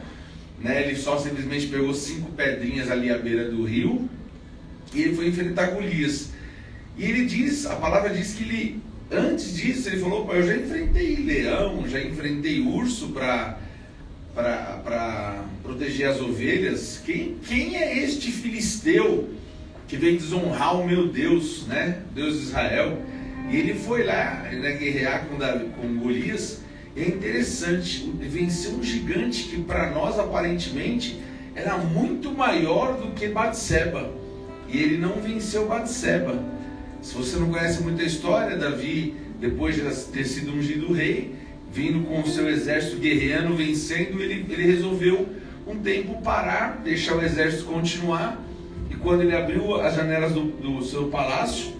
né? Ele só simplesmente pegou 5 pedrinhas ali à beira do rio e ele foi enfrentar Golias. E ele diz, a palavra diz que ele, antes disso, ele falou, eu já enfrentei leão, já enfrentei urso para proteger as ovelhas. Quem é este filisteu que veio desonrar o meu Deus, né? Deus de Israel? E ele foi lá, né, guerrear com Golias. É interessante, ele venceu um gigante que para nós aparentemente era muito maior do que Batseba. E ele não venceu Batseba. Se você não conhece muita história, Davi, depois de ter sido ungido rei, vindo com o seu exército guerreando, vencendo, ele resolveu um tempo parar, deixar o exército continuar. E quando ele abriu as janelas do seu palácio,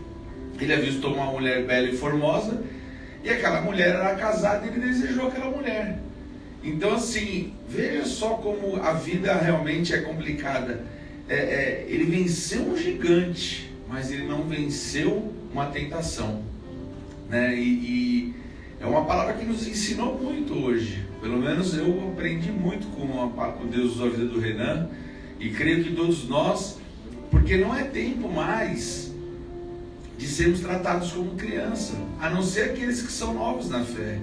ele avistou uma mulher bela e formosa, e aquela mulher era casada e ele desejou aquela mulher. Então assim, veja só como a vida realmente é complicada. Ele venceu um gigante, mas ele não venceu uma tentação, né? E é uma palavra que nos ensinou muito hoje. Pelo menos eu aprendi muito com Deus usou a vida do Renan, e creio que todos nós, porque não é tempo mais de sermos tratados como criança, a não ser aqueles que são novos na fé,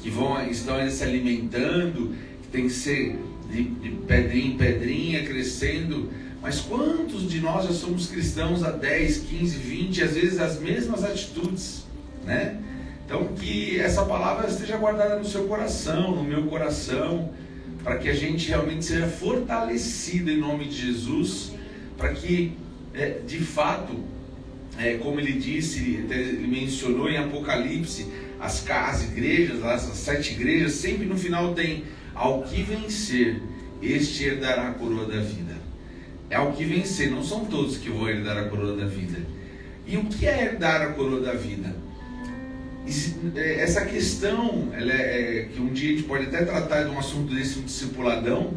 que estão aí se alimentando, que tem que ser de pedrinha em pedrinha, crescendo. Mas quantos de nós já somos cristãos há 10, 15, 20, às vezes as mesmas atitudes, né? Então que essa palavra esteja guardada no seu coração, no meu coração, para que a gente realmente seja fortalecido em nome de Jesus, para que de fato, como ele disse, ele mencionou em Apocalipse, as igrejas, as 7 igrejas, sempre no final tem: ao que vencer, este herdará a coroa da vida. É ao que vencer, não são todos que vão herdar a coroa da vida. E o que é herdar a coroa da vida? Essa questão, que um dia a gente pode até tratar de um assunto desse, um discipuladão,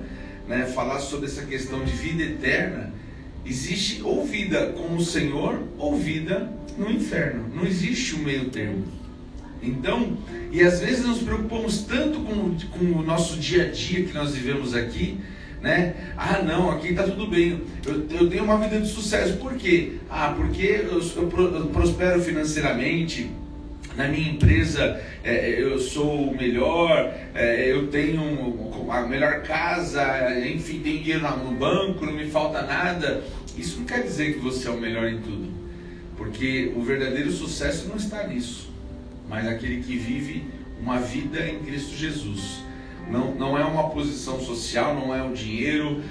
né, falar sobre essa questão de vida eterna. Existe ou vida com o Senhor ou vida no inferno. Não existe um meio termo. Então, e às vezes nos preocupamos tanto com o nosso dia a dia que nós vivemos aqui, né? Ah, não, aqui está tudo bem, eu tenho uma vida de sucesso. Por quê? Porque eu prospero financeiramente, na minha empresa eu sou o melhor, eu tenho a melhor casa, enfim, tenho dinheiro no banco, não me falta nada. Isso não quer dizer que você é o melhor em tudo, porque o verdadeiro sucesso não está nisso, mas aquele que vive uma vida em Cristo Jesus. Não é uma posição social, não é o dinheiro,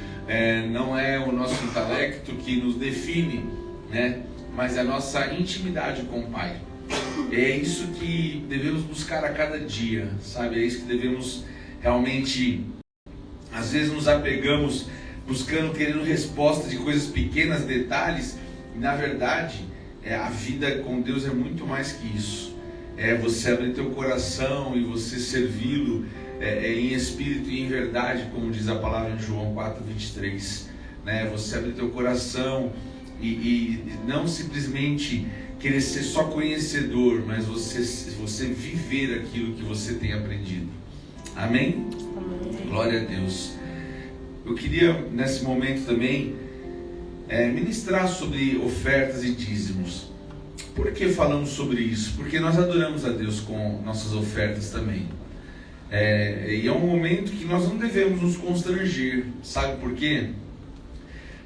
não é o nosso intelecto que nos define, né? Mas é a nossa intimidade com o Pai. É isso que devemos buscar a cada dia, sabe? É isso que devemos realmente, às vezes nos apegamos buscando, querendo resposta de coisas pequenas, detalhes, e na verdade a vida com Deus é muito mais que isso. É você abrir teu coração e você servi-lo em espírito e em verdade, como diz a palavra em João 4:23, né? Você abrir teu coração e não simplesmente querer ser só conhecedor, mas você viver aquilo que você tem aprendido. Amém? Amém. Glória a Deus. Eu queria nesse momento também ministrar sobre ofertas e dízimos. Por que falamos sobre isso? Porque nós adoramos a Deus com nossas ofertas também. E é um momento que nós não devemos nos constranger. Sabe por quê?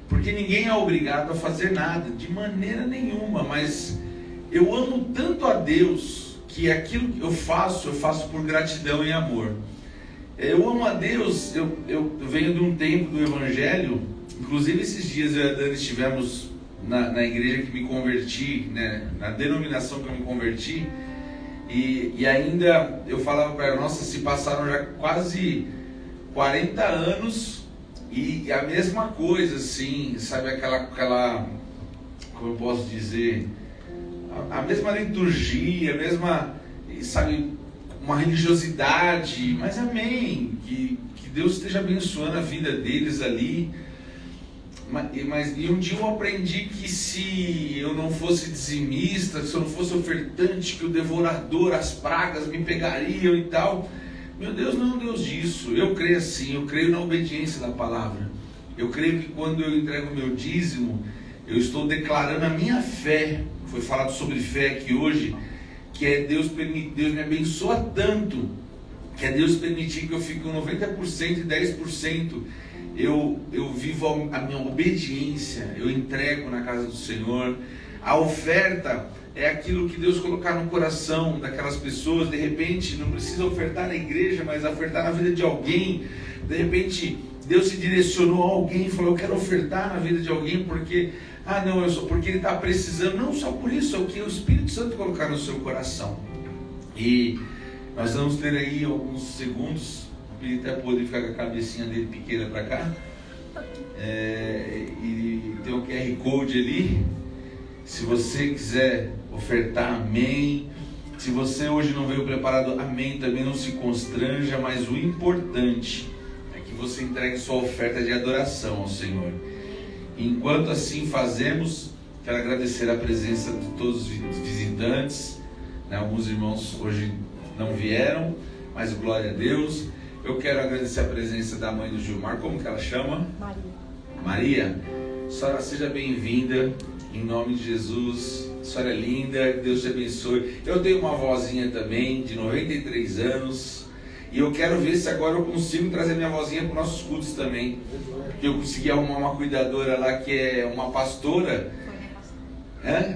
Porque ninguém é obrigado a fazer nada, de maneira nenhuma. Mas eu amo tanto a Deus que aquilo que eu faço por gratidão e amor. Eu amo a Deus, eu venho de um tempo do Evangelho. Inclusive esses dias eu e a Dani estivemos na igreja que me converti, né, na denominação que eu me converti, e ainda eu falava para ela: nossa, se passaram já quase 40 anos e a mesma coisa, assim, sabe, aquela como eu posso dizer, a mesma liturgia, a mesma, sabe, uma religiosidade. Mas amém, que Deus esteja abençoando a vida deles ali. E um dia eu aprendi que se eu não fosse dizimista, se eu não fosse ofertante, que o devorador, as pragas me pegariam e tal. Meu Deus não é um Deus disso. Eu creio assim, eu creio na obediência da palavra. Eu creio que quando eu entrego o meu dízimo, eu estou declarando a minha fé. Foi falado sobre fé aqui hoje, que é Deus me abençoa tanto, que é Deus permitir que eu fique com 90% e 10%. Eu vivo a minha obediência, eu entrego na casa do Senhor. A oferta é aquilo que Deus colocar no coração daquelas pessoas. De repente, não precisa ofertar na igreja, mas ofertar na vida de alguém. De repente, Deus se direcionou a alguém e falou: eu quero ofertar na vida de alguém porque, porque ele está precisando. Não só por isso, é o que o Espírito Santo colocar no seu coração. E nós vamos ter aí alguns segundos. Ele até pode ficar com a cabecinha dele pequena para cá, e tem o QR Code ali. Se você quiser ofertar, amém. Se você hoje não veio preparado, amém, também não se constranja. Mas o importante é que você entregue sua oferta de adoração ao Senhor. Enquanto assim fazemos, quero agradecer a presença de todos os visitantes, né? Alguns irmãos hoje não vieram, mas glória a Deus. Eu quero agradecer a presença da mãe do Gilmar. Como que ela chama? Maria. Senhora, seja bem-vinda, em nome de Jesus. A senhora é linda, Deus te abençoe. Eu tenho uma vozinha também, de 93 anos, E eu quero ver se agora eu consigo trazer minha vozinha para os nossos cultos também. Porque eu consegui arrumar uma cuidadora lá que é uma pastora.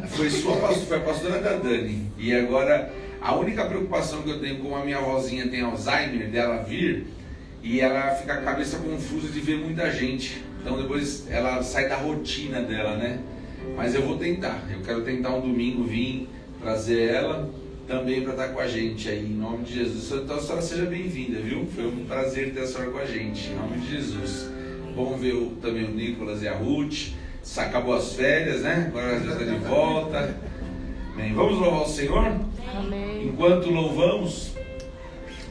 Foi a pastora da Dani. E agora a única preocupação que eu tenho, como a minha vozinha tem Alzheimer, dela vir e ela fica com a cabeça confusa de ver muita gente. Então depois ela sai da rotina dela, né? Mas eu vou tentar. Eu quero tentar um domingo vir trazer ela também para estar com a gente aí, em nome de Jesus. Então a senhora seja bem-vinda, viu? Foi um prazer ter a senhora com a gente, em nome de Jesus. Bom ver também o Nicolas e a Ruth. Acabou as férias, né? Agora já está de volta. Bem, vamos louvar o Senhor? Amém. Enquanto louvamos,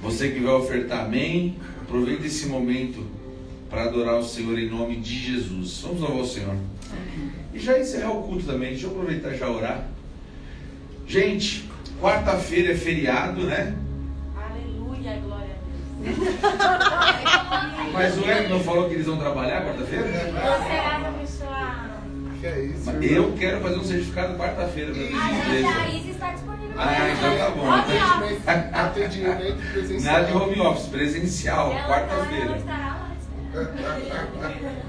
você que vai ofertar amém, aproveite esse momento para adorar o Senhor em nome de Jesus. Vamos louvar o Senhor. E já encerrar o culto também. Deixa eu aproveitar e já orar. Gente, quarta-feira é feriado, né? Aleluia, glória a Deus. Mas o Ed não falou que eles vão trabalhar quarta-feira? Que é isso? Mas eu quero fazer um certificado quarta-feira para A Isa está disponível. então tá bom. Atendimento presencial. Nada de home office, presencial, Ela quarta-feira. estará lá.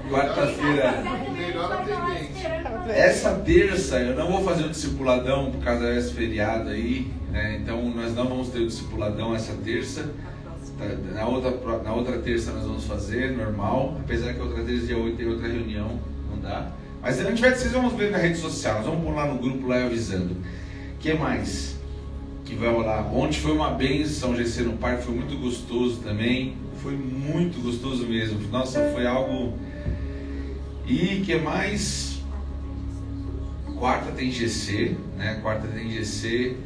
Quarta-feira. Melhor atendente. Essa terça eu não vou fazer o discipuladão por causa desse feriado aí, né? Então nós não vamos ter o discipuladão essa terça. Na outra terça nós vamos fazer, normal. Apesar que a outra terça, dia 8, tem outra reunião, não dá. Mas se não tiver, vocês vão ver na rede social. Nós vamos pôr lá no grupo, lá avisando. O que mais que vai rolar? Ontem foi uma bênção, GC no parque, foi muito gostoso também. Foi muito gostoso mesmo. Nossa, foi algo... E o que mais? Quarta tem GC, né? Quarta tem GC.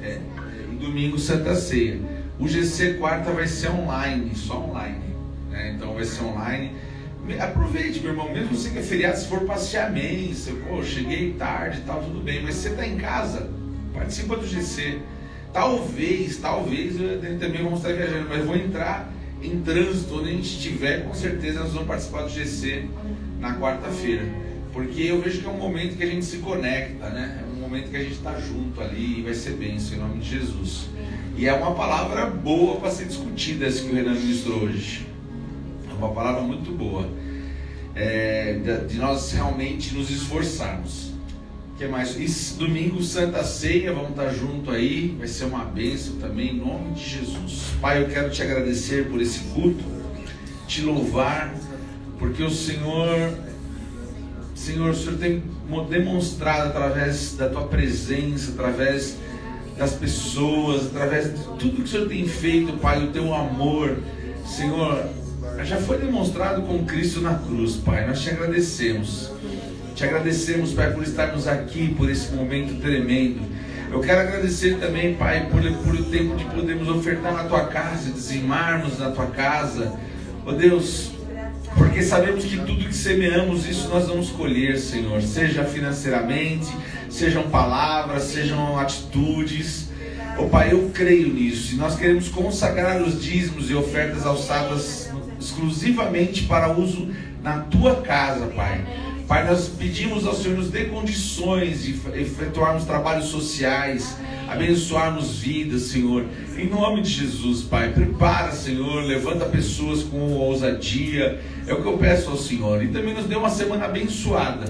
E domingo Santa Ceia. O GC quarta vai ser online, só online, né? Então vai ser online. Aproveite, meu irmão, mesmo você que é feriado, se for passear amém, cheguei tarde e tal, tudo bem, mas você está em casa, participa do GC. Talvez eu também vou estar viajando, mas eu vou entrar em trânsito onde a gente estiver, com certeza nós vamos participar do GC na quarta-feira, porque eu vejo que é um momento que a gente se conecta, né? É um momento que a gente está junto ali e vai ser bênção em nome de Jesus. E é uma palavra boa para ser discutida, essa que o Renan ministrou hoje. É uma palavra muito boa, de nós realmente nos esforçarmos. O que mais? E domingo Santa Ceia, vamos estar junto aí, vai ser uma bênção também em nome de Jesus. Pai, eu quero te agradecer por esse culto, te louvar, porque o Senhor tem demonstrado através da tua presença, através das pessoas, através de tudo que o Senhor tem feito, Pai, o teu amor, Senhor, já foi demonstrado com Cristo na cruz, Pai. Nós te agradecemos, Pai, por estarmos aqui, por esse momento tremendo. Eu quero agradecer também, Pai, por o tempo de podermos ofertar na tua casa, dizimarmos na tua casa, ó Deus, porque sabemos que tudo que semeamos, isso nós vamos colher, Senhor, seja financeiramente, sejam palavras, sejam atitudes. Ó Pai, eu creio nisso, e nós queremos consagrar os dízimos e ofertas alçadas exclusivamente para uso na tua casa, Pai. Pai, nós pedimos ao Senhor nos dê condições de efetuarmos trabalhos sociais, abençoarmos vidas, Senhor, em nome de Jesus, Pai. Prepara, Senhor, levanta pessoas com ousadia, é o que eu peço ao Senhor. E também nos dê uma semana abençoada,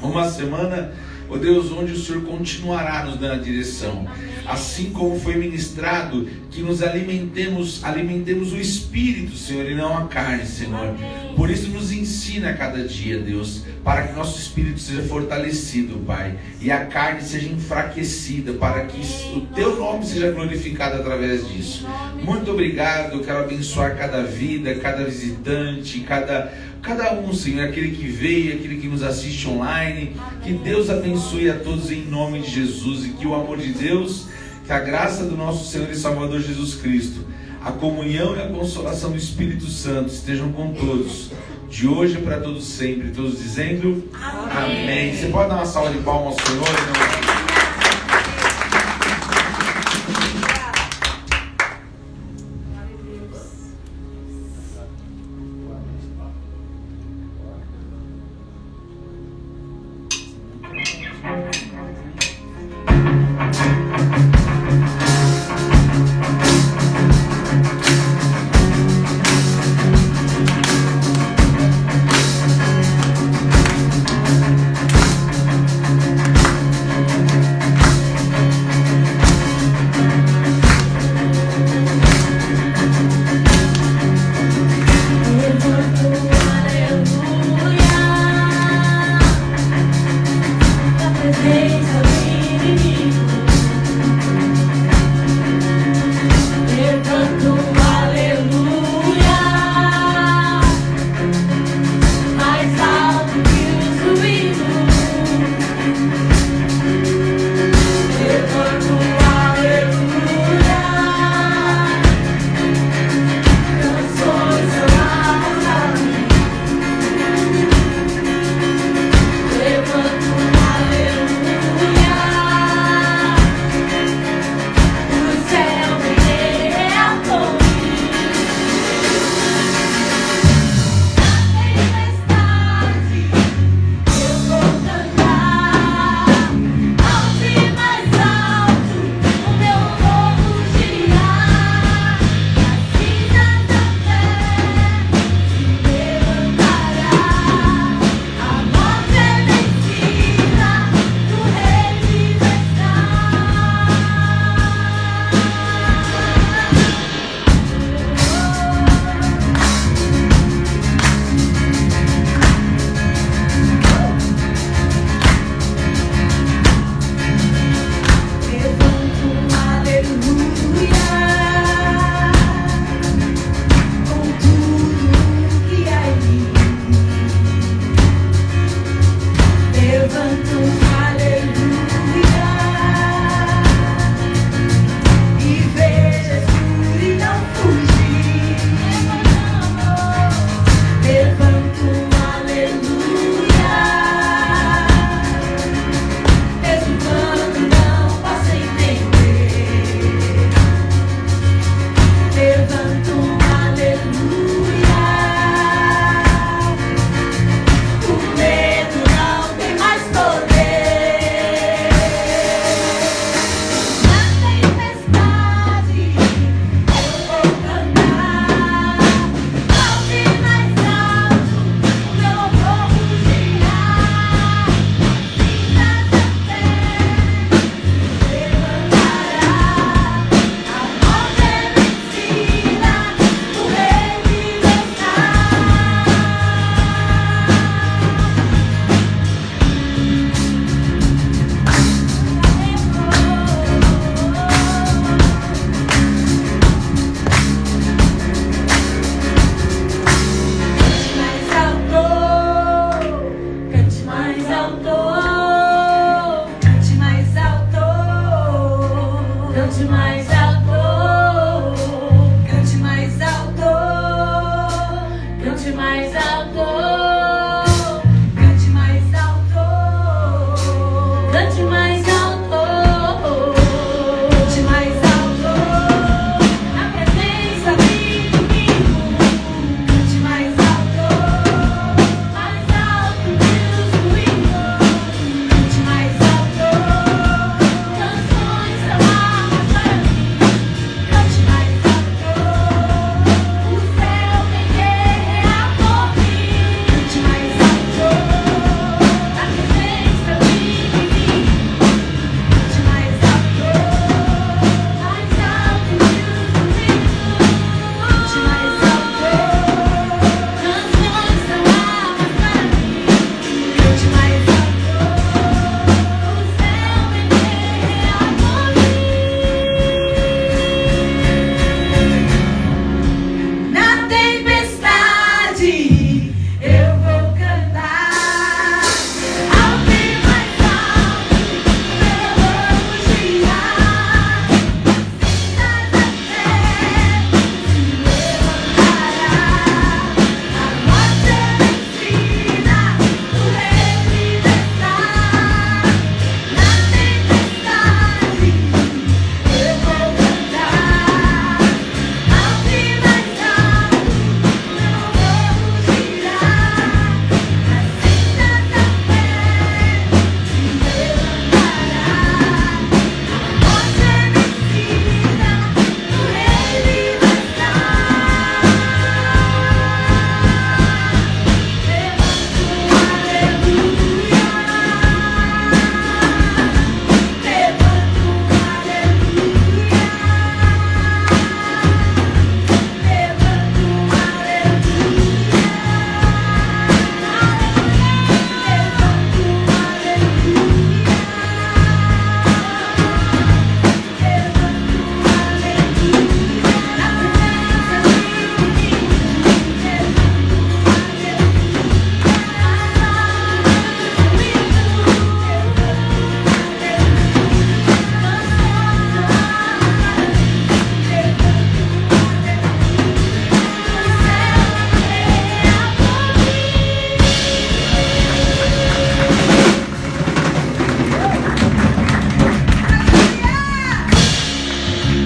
uma semana, ó Deus, onde o Senhor continuará nos dando a direção, assim como foi ministrado, que nos alimentemos o Espírito, Senhor, e não a carne, Senhor. Por isso nos ensina a cada dia, Deus, para que nosso Espírito seja fortalecido, Pai, e a carne seja enfraquecida, para que o teu nome seja glorificado através disso. Muito obrigado. Eu quero abençoar cada vida, cada visitante, cada um, Senhor, aquele que veio, aquele que nos assiste online. Que Deus abençoe a todos em nome de Jesus, e que o amor de Deus, que a graça do nosso Senhor e Salvador Jesus Cristo, a comunhão e a consolação do Espírito Santo estejam com todos, de hoje para todos sempre. Todos dizendo amém. Amém. Você pode dar uma salva de palmas ao Senhor? mais alto. Cante mais alto. Cante mais alto. Cante mais alto. Na presença vivo. Cante mais alto. Mais alto que os ruídos. Cante mais alto. Canções são armas para mim. Cante mais alto. O céu vem guerrear por mim. Cante mais alto. Na presença vive em mim. Cante mais alto. Mais alto que os ruídos. Cante mais alto. Canções são armas para mim. Cante mais alto. O céu vem guerrear por mim. Na tempestade eu vou cantar. Alto e mais alto eu vou girar. Cinta da fé se levantará. A morte é vencida, o rei vive está. Na tempestade eu vou cantar. Alto e mais alto eu vou girar. A cinta da fé se levantará. A morte é vencida, o rei vive está.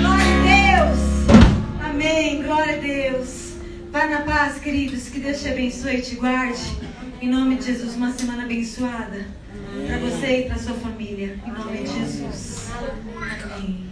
Glória a Deus. Amém. Glória a Deus. Vá na paz, queridos. Que Deus te abençoe e te guarde. Em nome de Jesus, uma semana abençoada para você e para sua família. Em nome de Jesus. Amém.